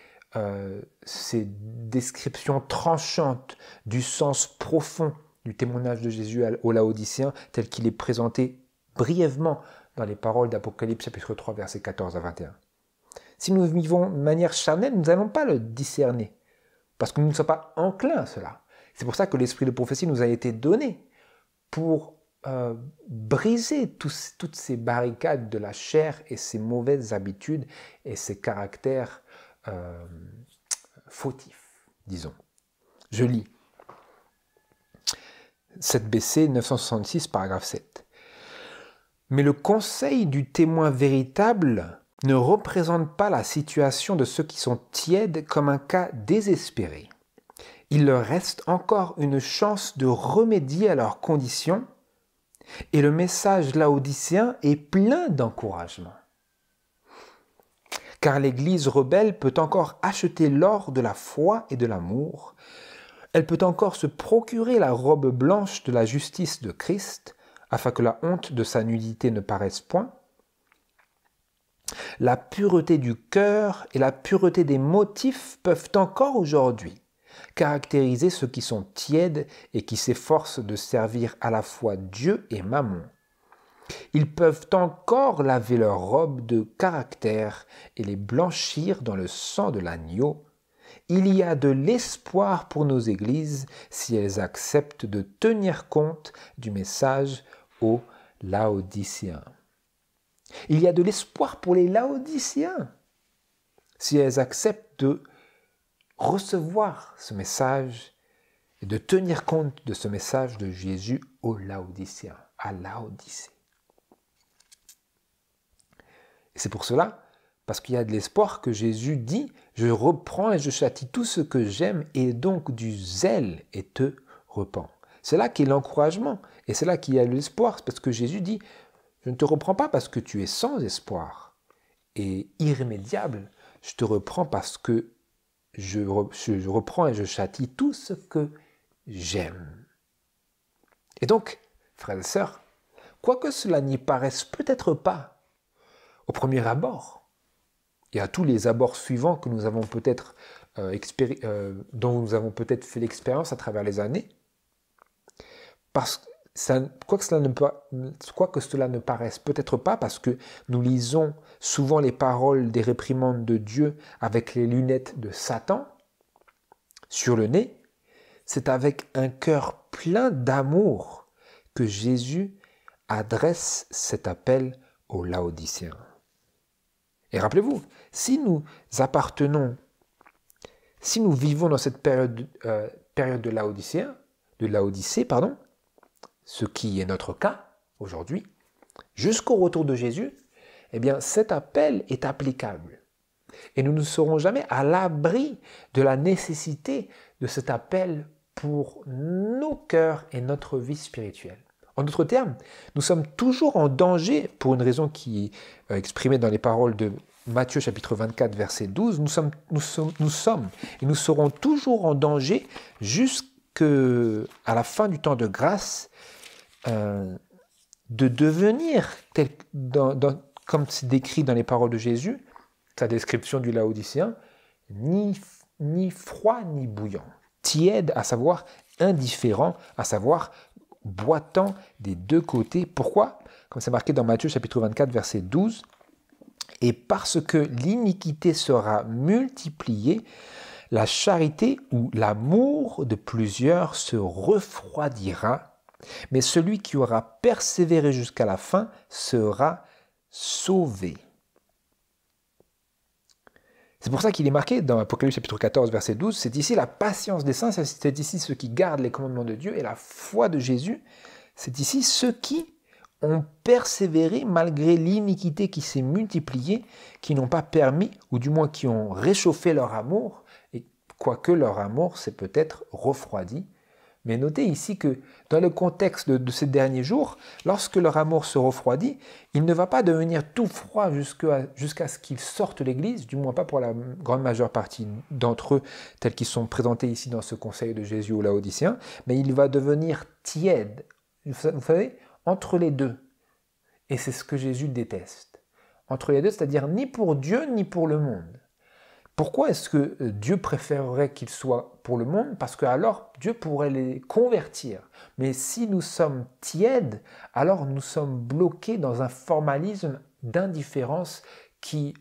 descriptions tranchantes du sens profond du témoignage de Jésus aux Laodicéens, tel qu'il est présenté brièvement dans les paroles d'Apocalypse chapitre 3, versets 14 à 21. Si nous vivons de manière charnelle, nous n'allons pas le discerner, parce que nous ne sommes pas enclins à cela. C'est pour ça que l'esprit de prophétie nous a été donné, pour briser toutes ces barricades de la chair et ces mauvaises habitudes et ces caractères fautifs, disons. Je lis. 7 BC 966, paragraphe 7. Mais le conseil du témoin véritable ne représente pas la situation de ceux qui sont tièdes comme un cas désespéré. Il leur reste encore une chance de remédier à leurs conditions et le message laodicéen est plein d'encouragement. Car l'Église rebelle peut encore acheter l'or de la foi et de l'amour. Elle peut encore se procurer la robe blanche de la justice de Christ, afin que la honte de sa nudité ne paraisse point. La pureté du cœur et la pureté des motifs peuvent encore aujourd'hui caractériser ceux qui sont tièdes et qui s'efforcent de servir à la fois Dieu et Mammon. Ils peuvent encore laver leurs robes de caractère et les blanchir dans le sang de l'agneau. Il y a de l'espoir pour nos églises si elles acceptent de tenir compte du message aux Laodicéens. Il y a de l'espoir pour les Laodicéens si elles acceptent de recevoir ce message et de tenir compte de ce message de Jésus aux Laodicéens, à Laodicée. Et c'est pour cela, parce qu'il y a de l'espoir, que Jésus dit « Je reprends et je châtie tout ce que j'aime et donc du zèle et te repens ». C'est là qu'est l'encouragement et c'est là qu'il y a l'espoir, parce que Jésus dit « Je ne te reprends pas parce que tu es sans espoir et irrémédiable, je te reprends parce que je reprends et je châtie tout ce que j'aime. » Et donc, frères et sœurs, quoique cela n'y paraisse peut-être pas au premier abord, et à tous les abords suivants que nous avons peut-être dont nous avons peut-être fait l'expérience à travers les années, quoique cela ne paraisse peut-être pas, parce que nous lisons souvent les paroles des réprimandes de Dieu avec les lunettes de Satan sur le nez, c'est avec un cœur plein d'amour que Jésus adresse cet appel aux Laodicéens. Et rappelez-vous, si nous vivons dans cette période de Laodicée, ce qui est notre cas aujourd'hui, jusqu'au retour de Jésus, eh bien cet appel est applicable. Et nous ne serons jamais à l'abri de la nécessité de cet appel pour nos cœurs et notre vie spirituelle. En d'autres termes, nous sommes toujours en danger, pour une raison qui est exprimée dans les paroles de Matthieu chapitre 24, verset 12, nous sommes et nous serons toujours en danger jusqu'à la fin du temps de grâce de devenir, comme c'est décrit dans les paroles de Jésus, la description du Laodicéen, ni froid ni bouillant, tiède, à savoir indifférent, à savoir boitant des deux côtés. Pourquoi ? Comme c'est marqué dans Matthieu chapitre 24, verset 12, « Et parce que l'iniquité sera multipliée, la charité ou l'amour de plusieurs se refroidira, mais celui qui aura persévéré jusqu'à la fin sera sauvé. » C'est pour ça qu'il est marqué dans Apocalypse chapitre 14, verset 12, c'est ici la patience des saints, c'est ici ceux qui gardent les commandements de Dieu, et la foi de Jésus, c'est ici ceux qui ont persévéré malgré l'iniquité qui s'est multipliée, qui n'ont pas permis, ou du moins qui ont réchauffé leur amour, et quoique leur amour s'est peut-être refroidi. Mais notez ici que dans le contexte de ces derniers jours, lorsque leur amour se refroidit, il ne va pas devenir tout froid jusqu'à ce qu'ils sortent de l'Église, du moins pas pour la grande majeure partie d'entre eux, tels qu'ils sont présentés ici dans ce conseil de Jésus aux Laodiciens, mais il va devenir tiède, vous savez, entre les deux. Et c'est ce que Jésus déteste. Entre les deux, c'est-à-dire ni pour Dieu ni pour le monde. Pourquoi est-ce que Dieu préférerait qu'ils soient pour le monde? Parce que alors Dieu pourrait les convertir. Mais si nous sommes tièdes, alors nous sommes bloqués dans un formalisme d'indifférence qui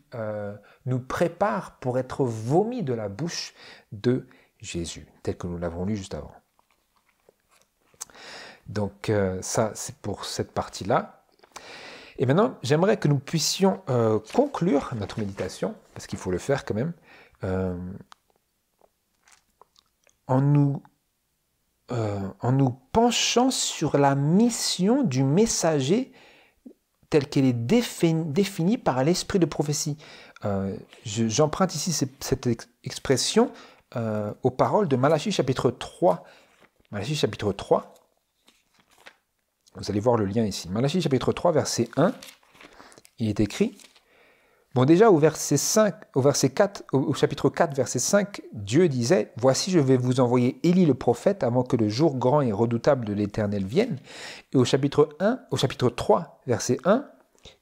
nous prépare pour être vomis de la bouche de Jésus, tel que nous l'avons lu juste avant. Donc ça, c'est pour cette partie-là. Et maintenant, j'aimerais que nous puissions conclure notre méditation, parce qu'il faut le faire quand même, en nous penchant sur la mission du messager telle qu'elle est définie par l'esprit de prophétie. J'emprunte ici cette expression aux paroles de Malachie chapitre 3. Malachie chapitre 3. Vous allez voir le lien ici. Malachie chapitre 3, verset 1, il est écrit, bon déjà au chapitre 4, verset 5, Dieu disait, « Voici je vais vous envoyer Élie le prophète avant que le jour grand et redoutable de l'Éternel vienne. » Et au chapitre 3, verset 1,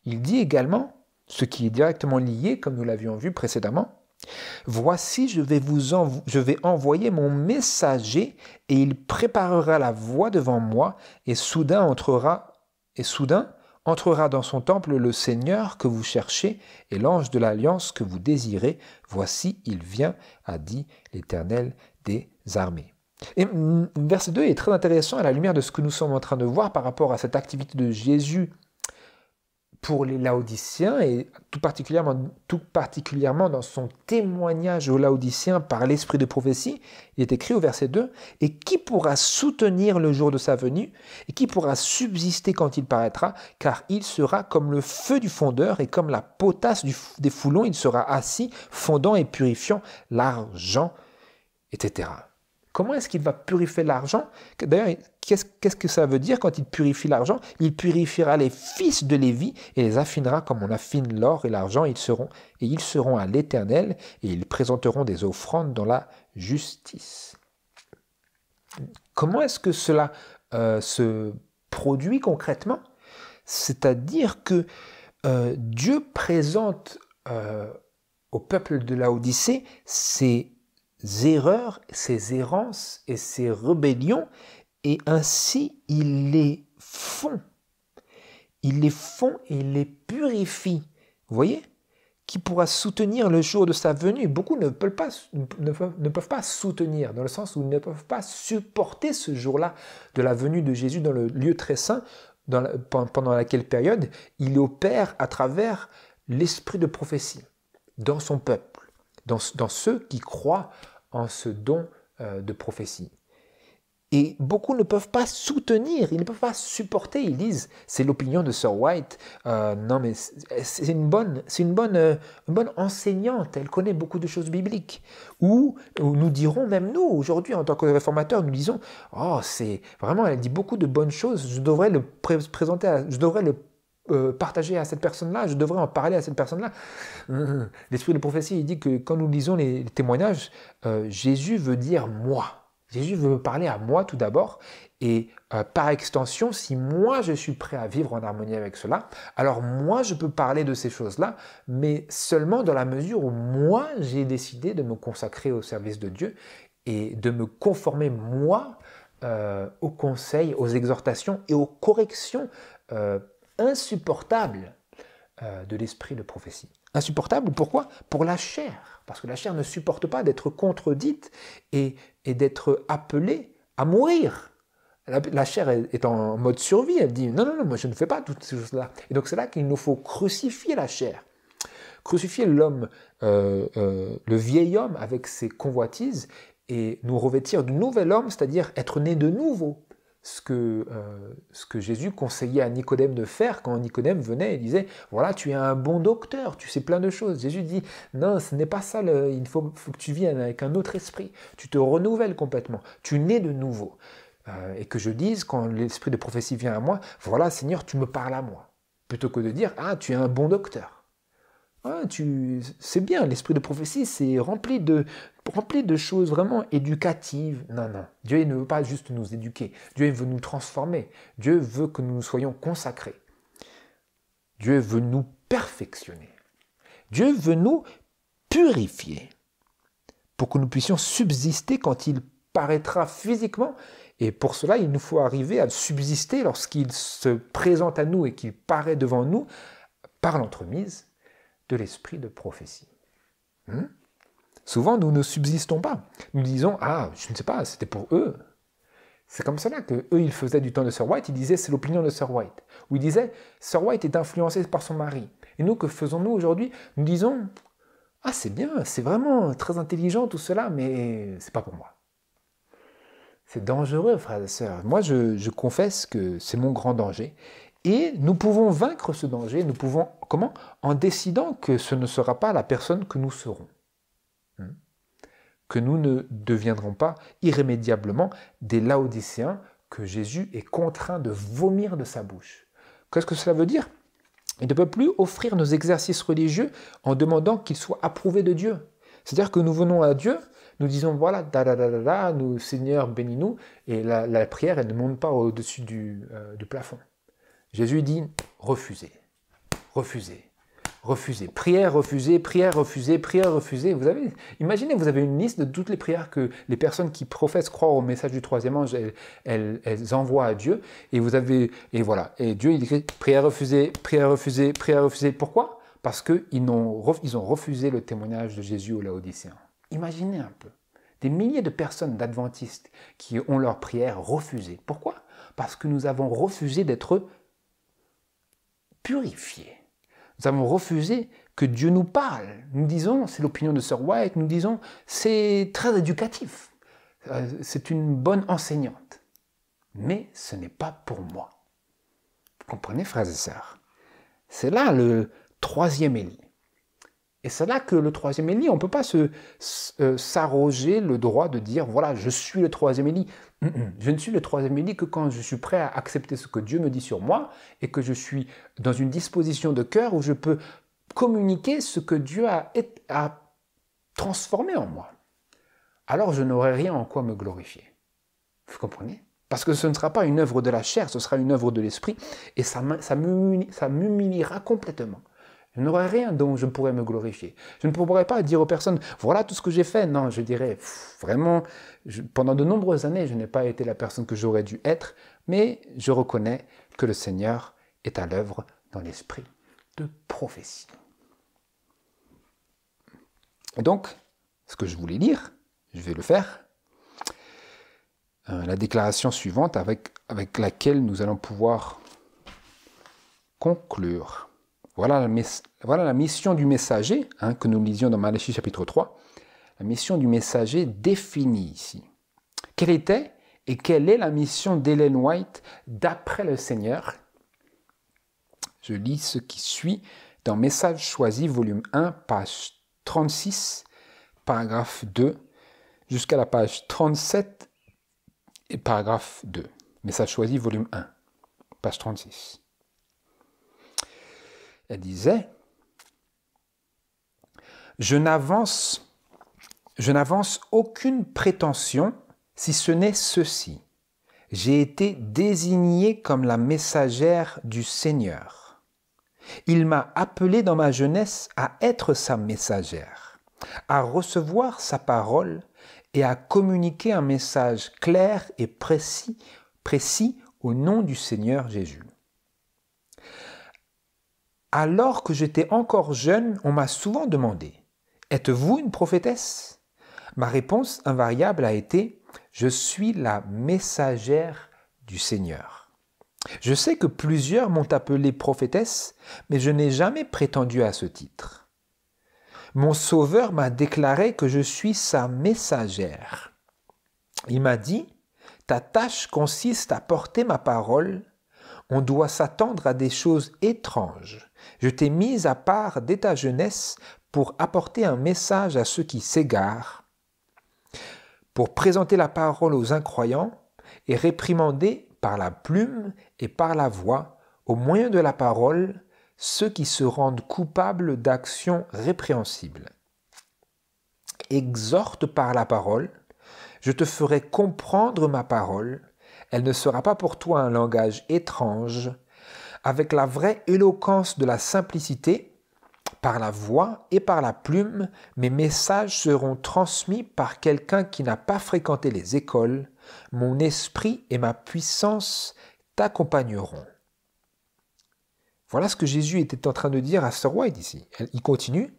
il dit également, ce qui est directement lié, comme nous l'avions vu précédemment, « Voici je vais envoyer mon messager et il préparera la voie devant moi et soudain entrera dans son temple le Seigneur que vous cherchez et l'ange de l'alliance que vous désirez. Voici il vient, a dit l'Éternel des armées. » Et verset 2 est très intéressant à la lumière de ce que nous sommes en train de voir par rapport à cette activité de Jésus pour les Laodiciens, et tout particulièrement dans son témoignage aux Laodiciens par l'esprit de prophétie, il est écrit au verset 2, « Et qui pourra soutenir le jour de sa venue, et qui pourra subsister quand il paraîtra, car il sera comme le feu du fondeur, et comme la potasse des foulons, il sera assis, fondant et purifiant l'argent, etc. » Comment est-ce qu'il va purifier l'argent? D'ailleurs, qu'est-ce que ça veut dire quand il purifie l'argent? Il purifiera les fils de Lévi et les affinera comme on affine l'or et l'argent. Ils seront à l'Éternel et ils présenteront des offrandes dans la justice. Comment est-ce que cela se produit concrètement? C'est-à-dire que Dieu présente au peuple de Laodicée ses erreurs, ses errances et ses rébellions, et ainsi il les fond. Il les fond et il les purifie. Vous voyez? Qui pourra soutenir le jour de sa venue? Beaucoup ne peuvent pas soutenir, dans le sens où ils ne peuvent pas supporter ce jour-là de la venue de Jésus dans le lieu très saint, pendant laquelle période il opère à travers l'esprit de prophétie dans son peuple, dans ceux qui croient en ce don de prophétie. Et beaucoup ne peuvent pas soutenir, ils ne peuvent pas supporter, ils disent, c'est l'opinion de Sir White, non mais c'est une bonne enseignante, elle connaît beaucoup de choses bibliques. Ou nous dirons, même nous, aujourd'hui, en tant que réformateurs, nous disons, oh c'est vraiment, elle dit beaucoup de bonnes choses, je devrais le partager à cette personne-là, je devrais en parler à cette personne-là. L'esprit de prophétie, il dit que quand nous lisons les témoignages, Jésus veut dire moi. Jésus veut parler à moi tout d'abord, et par extension, si moi je suis prêt à vivre en harmonie avec cela, alors moi je peux parler de ces choses-là, mais seulement dans la mesure où moi j'ai décidé de me consacrer au service de Dieu et de me conformer moi aux conseils, aux exhortations et aux corrections insupportables de l'esprit de prophétie. Insupportable, pourquoi? Pour la chair, parce que la chair ne supporte pas d'être contredite et d'être appelée à mourir. La chair est en mode survie, elle dit non, moi je ne fais pas toutes ces choses-là. Et donc c'est là qu'il nous faut crucifier la chair, crucifier l'homme, le vieil homme avec ses convoitises et nous revêtir du nouvel homme, c'est-à-dire être né de nouveau. ce que Jésus conseillait à Nicodème de faire quand Nicodème venait et disait « Voilà, tu es un bon docteur, tu sais plein de choses. » Jésus dit « Non, ce n'est pas ça, il faut que tu viennes avec un autre esprit. Tu te renouvelles complètement, tu nais de nouveau. Et que je dise, quand l'esprit de prophétie vient à moi, « Voilà, Seigneur, tu me parles à moi. » Plutôt que de dire « Ah, tu es un bon docteur. » Ah, c'est bien, l'esprit de prophétie, c'est rempli de choses vraiment éducatives. Non, non, Dieu ne veut pas juste nous éduquer. Dieu veut nous transformer. Dieu veut que nous soyons consacrés. Dieu veut nous perfectionner. Dieu veut nous purifier pour que nous puissions subsister quand il paraîtra physiquement. Et pour cela, il nous faut arriver à subsister lorsqu'il se présente à nous et qu'il paraît devant nous par l'entremise de l'esprit de prophétie. Souvent, nous ne subsistons pas. Nous disons, ah, je ne sais pas, c'était pour eux. C'est comme cela que eux, ils faisaient du temps de Sir White, ils disaient, c'est l'opinion de Sir White. Ou ils disaient, Sir White est influencé par son mari. Et nous, que faisons-nous aujourd'hui? Nous disons, ah, c'est bien, c'est vraiment très intelligent tout cela, mais c'est pas pour moi. C'est dangereux, frères et sœurs. Moi, je confesse que c'est mon grand danger. Et nous pouvons vaincre ce danger, nous pouvons, comment? En décidant que ce ne sera pas la personne que nous serons. Que nous ne deviendrons pas irrémédiablement des Laodicéens que Jésus est contraint de vomir de sa bouche. Qu'est-ce que cela veut dire? Il ne peut plus offrir nos exercices religieux en demandant qu'ils soient approuvés de Dieu. C'est-à-dire que nous venons à Dieu, nous disons, voilà, nous, Seigneur, bénis-nous, et la prière, elle ne monte pas au-dessus du plafond. Jésus dit, refusez, refusez, refusez. Prière refusée, prière refusée, prière refusée. Imaginez, vous avez une liste de toutes les prières que les personnes qui professent croire au message du troisième ange, elles envoient à Dieu. Et voilà. Et Dieu, il écrit prière refusée, prière refusée, prière refusée. Pourquoi? Parce qu'ils ont refusé le témoignage de Jésus aux Laodicéens. Imaginez un peu. Des milliers de personnes d'adventistes qui ont leur prière refusée. Pourquoi? Parce que nous avons refusé d'être purifiés. Nous avons refusé que Dieu nous parle. Nous disons, c'est l'opinion de Sir White, nous disons, c'est très éducatif. C'est une bonne enseignante. Mais ce n'est pas pour moi. Vous comprenez, frères et sœurs? C'est là le troisième Élie. Et c'est là que le troisième Élie, on ne peut pas s'arroger le droit de dire, voilà, je suis le troisième Élie. Je ne suis le troisième Élie que quand je suis prêt à accepter ce que Dieu me dit sur moi et que je suis dans une disposition de cœur où je peux communiquer ce que Dieu a transformé en moi. Alors je n'aurai rien en quoi me glorifier. Vous comprenez? Parce que ce ne sera pas une œuvre de la chair, ce sera une œuvre de l'esprit et ça m'humiliera complètement. Je n'aurai rien dont je pourrais me glorifier. Je ne pourrais pas dire aux personnes, voilà tout ce que j'ai fait. Non, je dirais, vraiment, pendant de nombreuses années, je n'ai pas été la personne que j'aurais dû être, mais je reconnais que le Seigneur est à l'œuvre dans l'esprit de prophétie. Et donc, ce que je voulais lire, je vais le faire. La déclaration suivante avec laquelle nous allons pouvoir conclure. Voilà la mission du messager, que nous lisions dans Malachie chapitre 3. La mission du messager définie ici. Quelle était et quelle est la mission d'Ellen White d'après le Seigneur? Je lis ce qui suit dans Message choisi, volume 1, page 36, paragraphe 2, jusqu'à la page 37 et paragraphe 2. Message choisi, volume 1, page 36. Elle disait, je n'avance aucune prétention si ce n'est ceci. J'ai été désignée comme la messagère du Seigneur. Il m'a appelé dans ma jeunesse à être sa messagère, à recevoir sa parole et à communiquer un message clair et précis au nom du Seigneur Jésus. Alors que j'étais encore jeune, on m'a souvent demandé « Êtes-vous une prophétesse ?» Ma réponse invariable a été « Je suis la messagère du Seigneur. » Je sais que plusieurs m'ont appelée prophétesse, mais je n'ai jamais prétendu à ce titre. Mon Sauveur m'a déclaré que je suis sa messagère. Il m'a dit Ta tâche consiste à porter ma parole. On doit s'attendre à des choses étranges. Je t'ai mis à part dès ta jeunesse pour apporter un message à ceux qui s'égarent, pour présenter la parole aux incroyants et réprimander par la plume et par la voix, au moyen de la parole, ceux qui se rendent coupables d'actions répréhensibles. Exhorte par la parole, je te ferai comprendre ma parole, elle ne sera pas pour toi un langage étrange, avec la vraie éloquence de la simplicité, par la voix et par la plume, mes messages seront transmis par quelqu'un qui n'a pas fréquenté les écoles, mon esprit et ma puissance t'accompagneront. Voilà ce que Jésus était en train de dire à Sir White ici. Il continue.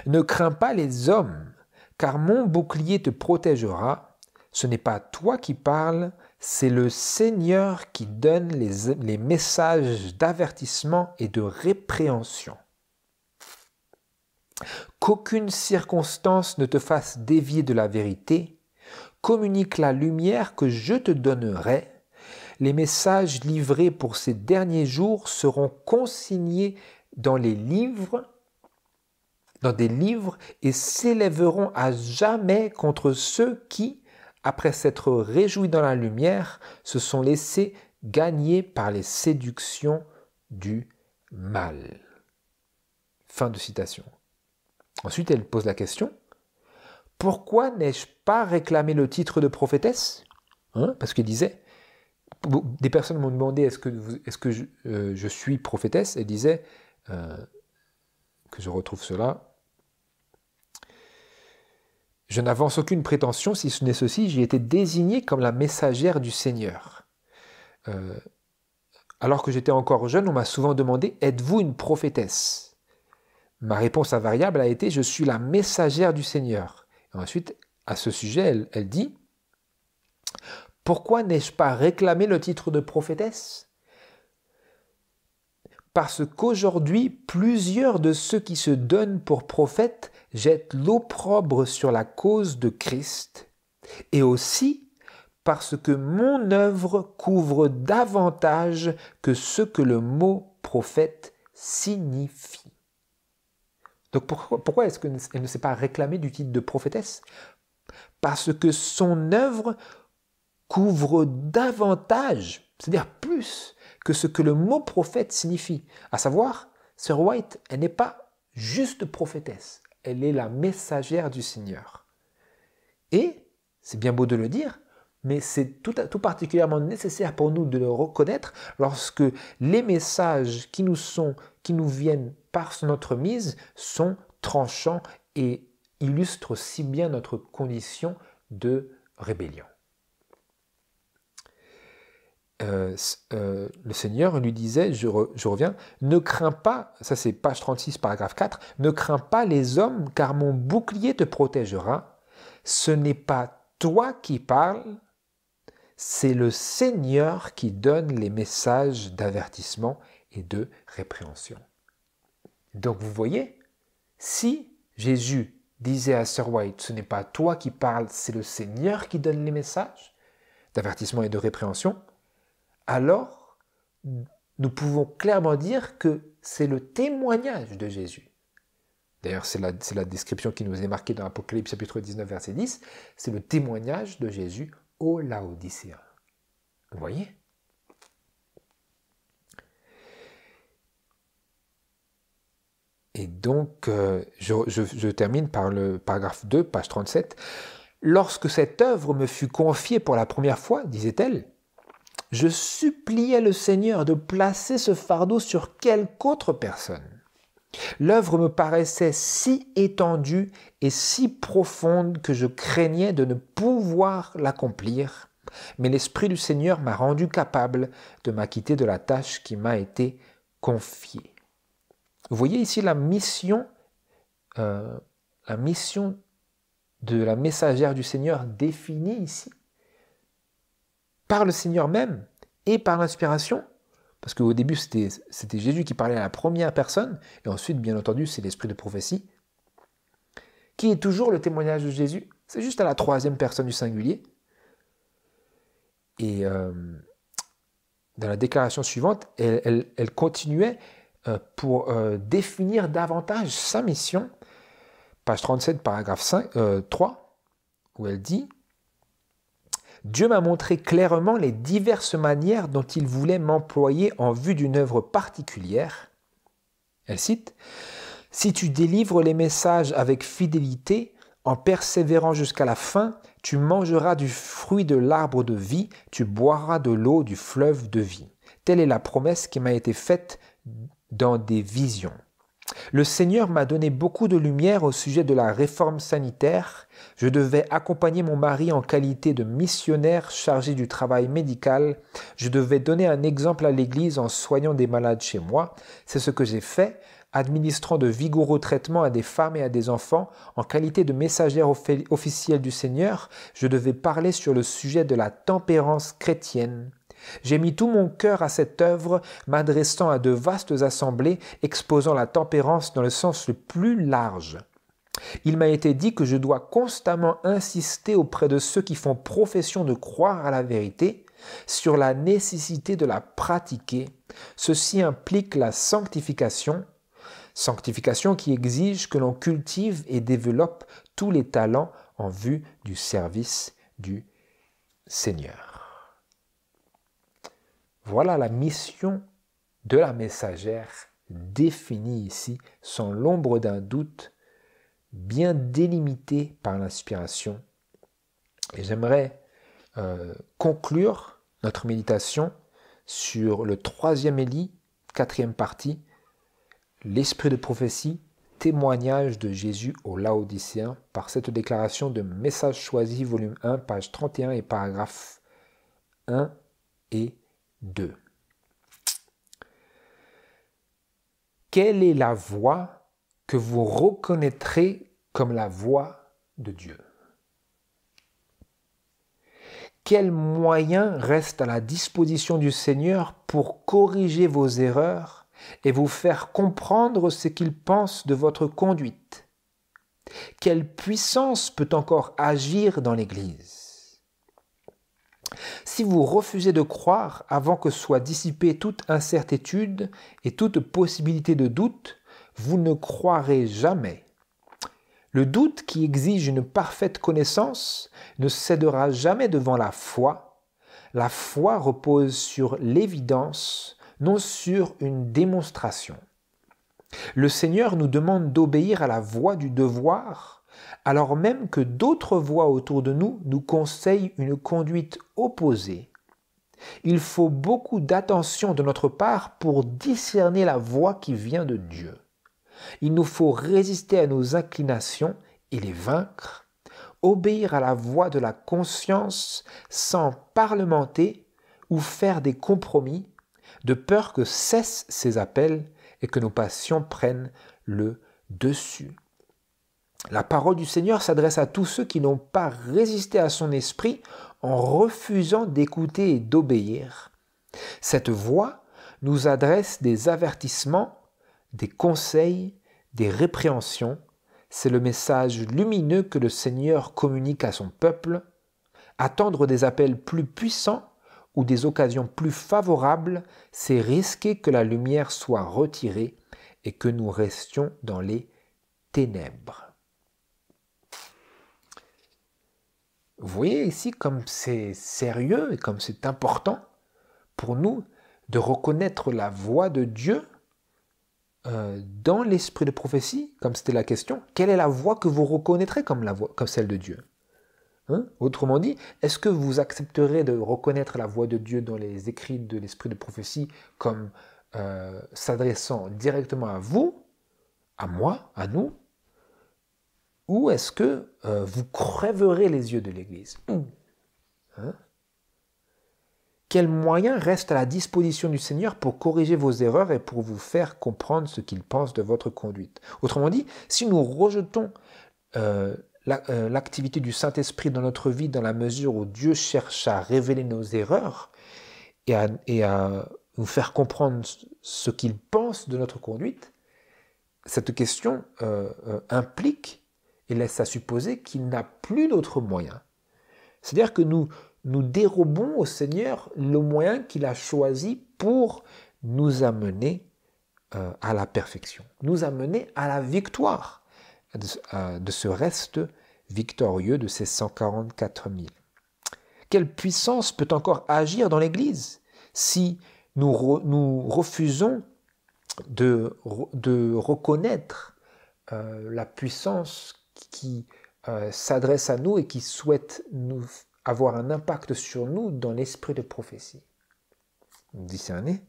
Ne crains pas les hommes, car mon bouclier te protégera. Ce n'est pas toi qui parles, c'est le Seigneur qui donne les messages d'avertissement et de répréhension. Qu'aucune circonstance ne te fasse dévier de la vérité. Communique la lumière que je te donnerai. Les messages livrés pour ces derniers jours seront consignés dans des livres et s'élèveront à jamais contre ceux qui, après s'être réjouis dans la lumière, se sont laissés gagner par les séductions du mal. Fin de citation. Ensuite, elle pose la question, pourquoi n'ai-je pas réclamé le titre de prophétesse ? Parce qu'elle disait, des personnes m'ont demandé est-ce que je suis prophétesse ? Elle disait, que je retrouve cela, je n'avance aucune prétention, si ce n'est ceci, j'ai été désignée comme la messagère du Seigneur. Alors que j'étais encore jeune, on m'a souvent demandé, êtes-vous une prophétesse ? Ma réponse invariable a été, je suis la messagère du Seigneur. Et ensuite, à ce sujet, elle dit, pourquoi n'ai-je pas réclamé le titre de prophétesse ? Parce qu'aujourd'hui, plusieurs de ceux qui se donnent pour prophètes jettent l'opprobre sur la cause de Christ, et aussi parce que mon œuvre couvre davantage que ce que le mot prophète signifie. Donc pourquoi est-ce qu'elle ne s'est pas réclamée du titre de prophétesse ? Parce que son œuvre couvre davantage, c'est-à-dire plus, que ce que le mot prophète signifie. À savoir, Sir White, elle n'est pas juste prophétesse, elle est la messagère du Seigneur. Et, c'est bien beau de le dire, mais c'est tout particulièrement nécessaire pour nous de le reconnaître lorsque les messages qui nous viennent par notre mise sont tranchants et illustrent si bien notre condition de rébellion. Le Seigneur lui disait, je reviens, ne crains pas, ça c'est page 36, paragraphe 4, ne crains pas les hommes, car mon bouclier te protégera. Ce n'est pas toi qui parles, c'est le Seigneur qui donne les messages d'avertissement et de répréhension. Donc vous voyez, si Jésus disait à Sir White, ce n'est pas toi qui parles, c'est le Seigneur qui donne les messages d'avertissement et de répréhension, alors nous pouvons clairement dire que c'est le témoignage de Jésus. D'ailleurs, c'est la description qui nous est marquée dans Apocalypse chapitre 19, verset 10, c'est le témoignage de Jésus aux Laodicéens. Vous voyez ? Et donc, je termine par le paragraphe 2, page 37. « Lorsque cette œuvre me fut confiée pour la première fois, disait-elle, je suppliais le Seigneur de placer ce fardeau sur quelque autre personne. L'œuvre me paraissait si étendue et si profonde que je craignais de ne pouvoir l'accomplir, mais l'Esprit du Seigneur m'a rendu capable de m'acquitter de la tâche qui m'a été confiée. » Vous voyez ici la mission de la messagère du Seigneur définie ici par le Seigneur même et par l'inspiration. Parce qu'au début, c'était Jésus qui parlait à la première personne, et ensuite, bien entendu, c'est l'esprit de prophétie, qui est toujours le témoignage de Jésus. C'est juste à la troisième personne du singulier. Et dans la déclaration suivante, elle continuait pour définir davantage sa mission. Page 37, paragraphe 3, où elle dit « Dieu m'a montré clairement les diverses manières dont il voulait m'employer en vue d'une œuvre particulière. » Elle cite « Si tu délivres les messages avec fidélité, en persévérant jusqu'à la fin, tu mangeras du fruit de l'arbre de vie, tu boiras de l'eau du fleuve de vie. Telle est la promesse qui m'a été faite dans des visions. Le Seigneur m'a donné beaucoup de lumière au sujet de la réforme sanitaire. Je devais accompagner mon mari en qualité de missionnaire chargé du travail médical. Je devais donner un exemple à l'Église en soignant des malades chez moi. C'est ce que j'ai fait, administrant de vigoureux traitements à des femmes et à des enfants. En qualité de messagère officielle du Seigneur, je devais parler sur le sujet de la tempérance chrétienne. J'ai mis tout mon cœur à cette œuvre, m'adressant à de vastes assemblées, exposant la tempérance dans le sens le plus large. Il m'a été dit que je dois constamment insister auprès de ceux qui font profession de croire à la vérité sur la nécessité de la pratiquer. Ceci implique la sanctification qui exige que l'on cultive et développe tous les talents en vue du service du Seigneur. Voilà la mission de la messagère définie ici, sans l'ombre d'un doute, bien délimitée par l'inspiration. Et j'aimerais conclure notre méditation sur le 3e Élie, 4e partie, l'esprit de prophétie, témoignage de Jésus aux Laodicéens, par cette déclaration de Message choisi, volume 1, page 31 et paragraphe 1 et 2. Quelle est la voix que vous reconnaîtrez comme la voix de Dieu? Quels moyens restent à la disposition du Seigneur pour corriger vos erreurs et vous faire comprendre ce qu'il pense de votre conduite? Quelle puissance peut encore agir dans l'Église? Si vous refusez de croire avant que soit dissipée toute incertitude et toute possibilité de doute, vous ne croirez jamais. Le doute qui exige une parfaite connaissance ne cédera jamais devant la foi. La foi repose sur l'évidence, non sur une démonstration. Le Seigneur nous demande d'obéir à la voix du devoir, alors même que d'autres voix autour de nous nous conseillent une conduite opposée. Il faut beaucoup d'attention de notre part pour discerner la voix qui vient de Dieu. Il nous faut résister à nos inclinations et les vaincre, obéir à la voix de la conscience sans parlementer ou faire des compromis, de peur que cessent ces appels et que nos passions prennent le dessus. La parole du Seigneur s'adresse à tous ceux qui n'ont pas résisté à son esprit en refusant d'écouter et d'obéir. Cette voix nous adresse des avertissements, des conseils, des répréhensions. C'est le message lumineux que le Seigneur communique à son peuple. Attendre des appels plus puissants ou des occasions plus favorables, c'est risquer que la lumière soit retirée et que nous restions dans les ténèbres. Vous voyez ici comme c'est sérieux et comme c'est important pour nous de reconnaître la voix de Dieu dans l'esprit de prophétie, comme c'était la question. Quelle est la voix que vous reconnaîtrez comme celle de Dieu? Autrement dit, est-ce que vous accepterez de reconnaître la voix de Dieu dans les écrits de l'esprit de prophétie comme s'adressant directement à vous, à moi, à nous? Ou est-ce que vous crèverez les yeux de l'Église? Quels moyens restent à la disposition du Seigneur pour corriger vos erreurs et pour vous faire comprendre ce qu'il pense de votre conduite? Autrement dit, si nous rejetons l'activité du Saint-Esprit dans notre vie dans la mesure où Dieu cherche à révéler nos erreurs et à nous faire comprendre ce qu'il pense de notre conduite, cette question implique et laisse à supposer qu'il n'a plus d'autre moyen. C'est-à-dire que nous nous dérobons au Seigneur le moyen qu'il a choisi pour nous amener à la perfection, nous amener à la victoire de ce reste victorieux de ces 144 000. Quelle puissance peut encore agir dans l'Église si nous refusons de reconnaître la puissance qui s'adresse à nous et qui souhaite avoir un impact sur nous dans l'esprit de prophétie. Discerner.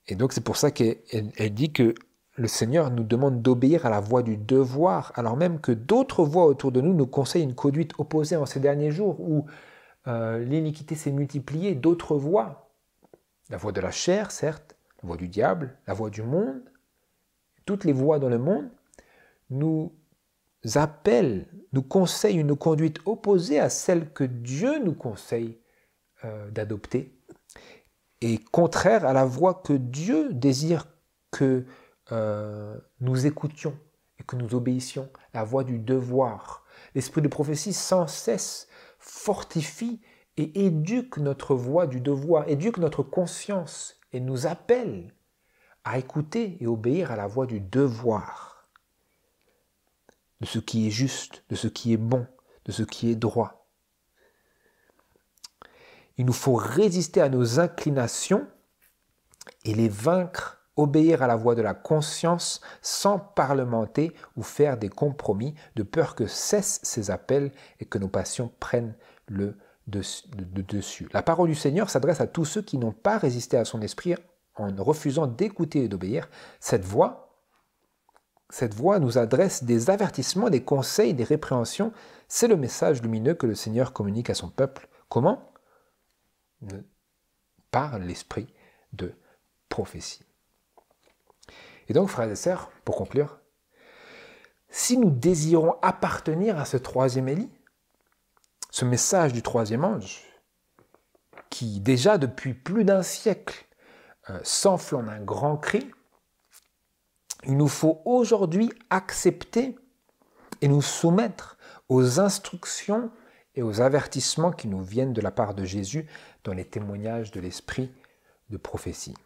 Et donc c'est pour ça qu'elle dit que le Seigneur nous demande d'obéir à la voie du devoir, alors même que d'autres voix autour de nous nous conseillent une conduite opposée en ces derniers jours où l'iniquité s'est multipliée. D'autres voix, la voix de la chair, certes, la voix du diable, la voix du monde, toutes les voix dans le monde nous appellent, nous conseillent une conduite opposée à celle que Dieu nous conseille d'adopter, et contraire à la voix que Dieu désire que nous écoutions et que nous obéissions, la voix du devoir. L'esprit de prophétie sans cesse fortifie et éduque notre voix du devoir, éduque notre conscience et nous appelle à écouter et obéir à la voix du devoir, de ce qui est juste, de ce qui est bon, de ce qui est droit. Il nous faut résister à nos inclinations et les vaincre, obéir à la voix de la conscience sans parlementer ou faire des compromis, de peur que cessent ces appels et que nos passions prennent le dessus. La parole du Seigneur s'adresse à tous ceux qui n'ont pas résisté à son esprit en refusant d'écouter et d'obéir. Cette voix nous adresse des avertissements, des conseils, des répréhensions. C'est le message lumineux que le Seigneur communique à son peuple. Comment ? Par l'esprit de prophétie. Et donc, frères et sœurs, pour conclure, si nous désirons appartenir à ce troisième Élie, ce message du troisième ange, qui déjà depuis plus d'un siècle s'enfle en un grand cri, il nous faut aujourd'hui accepter et nous soumettre aux instructions et aux avertissements qui nous viennent de la part de Jésus dans les témoignages de l'esprit de prophétie.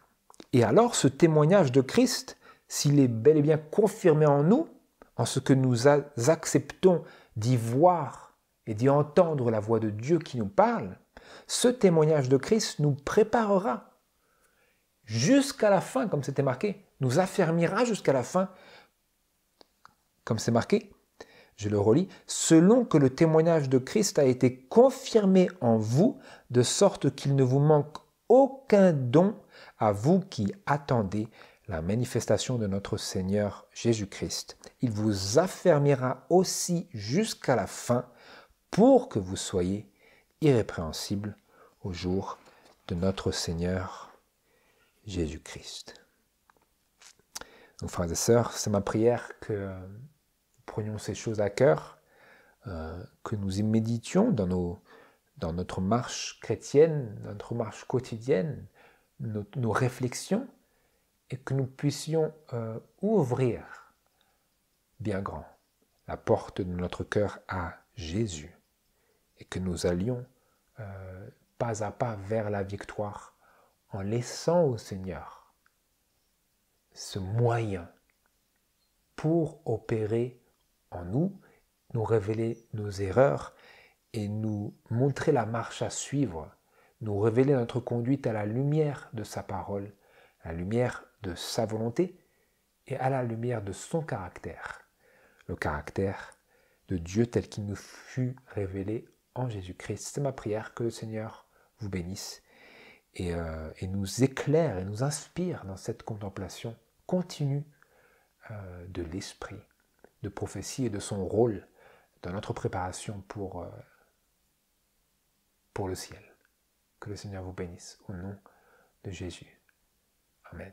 Et alors, ce témoignage de Christ, s'il est bel et bien confirmé en nous, en ce que nous acceptons d'y voir et d'y entendre la voix de Dieu qui nous parle, ce témoignage de Christ nous préparera jusqu'à la fin, comme c'était marqué, nous affermira jusqu'à la fin, comme c'est marqué, je le relis, selon que le témoignage de Christ a été confirmé en vous, de sorte qu'il ne vous manque aucun don à vous qui attendez la manifestation de notre Seigneur Jésus-Christ. Il vous affermira aussi jusqu'à la fin pour que vous soyez irrépréhensibles au jour de notre Seigneur Jésus-Christ. Donc, frères et sœurs, c'est ma prière que nous prenions ces choses à cœur, que nous y méditions dans notre marche chrétienne, notre marche quotidienne, nos réflexions, et que nous puissions ouvrir bien grand la porte de notre cœur à Jésus et que nous allions pas à pas vers la victoire en laissant au Seigneur ce moyen pour opérer en nous, nous révéler nos erreurs et nous montrer la marche à suivre, nous révéler notre conduite à la lumière de sa parole, à la lumière de sa volonté et à la lumière de son caractère, le caractère de Dieu tel qu'il nous fut révélé en Jésus-Christ. C'est ma prière, que le Seigneur vous bénisse et nous éclaire et nous inspire dans cette contemplation continue de l'esprit, de prophétie et de son rôle dans notre préparation pour le ciel. Que le Seigneur vous bénisse au nom de Jésus. Amen.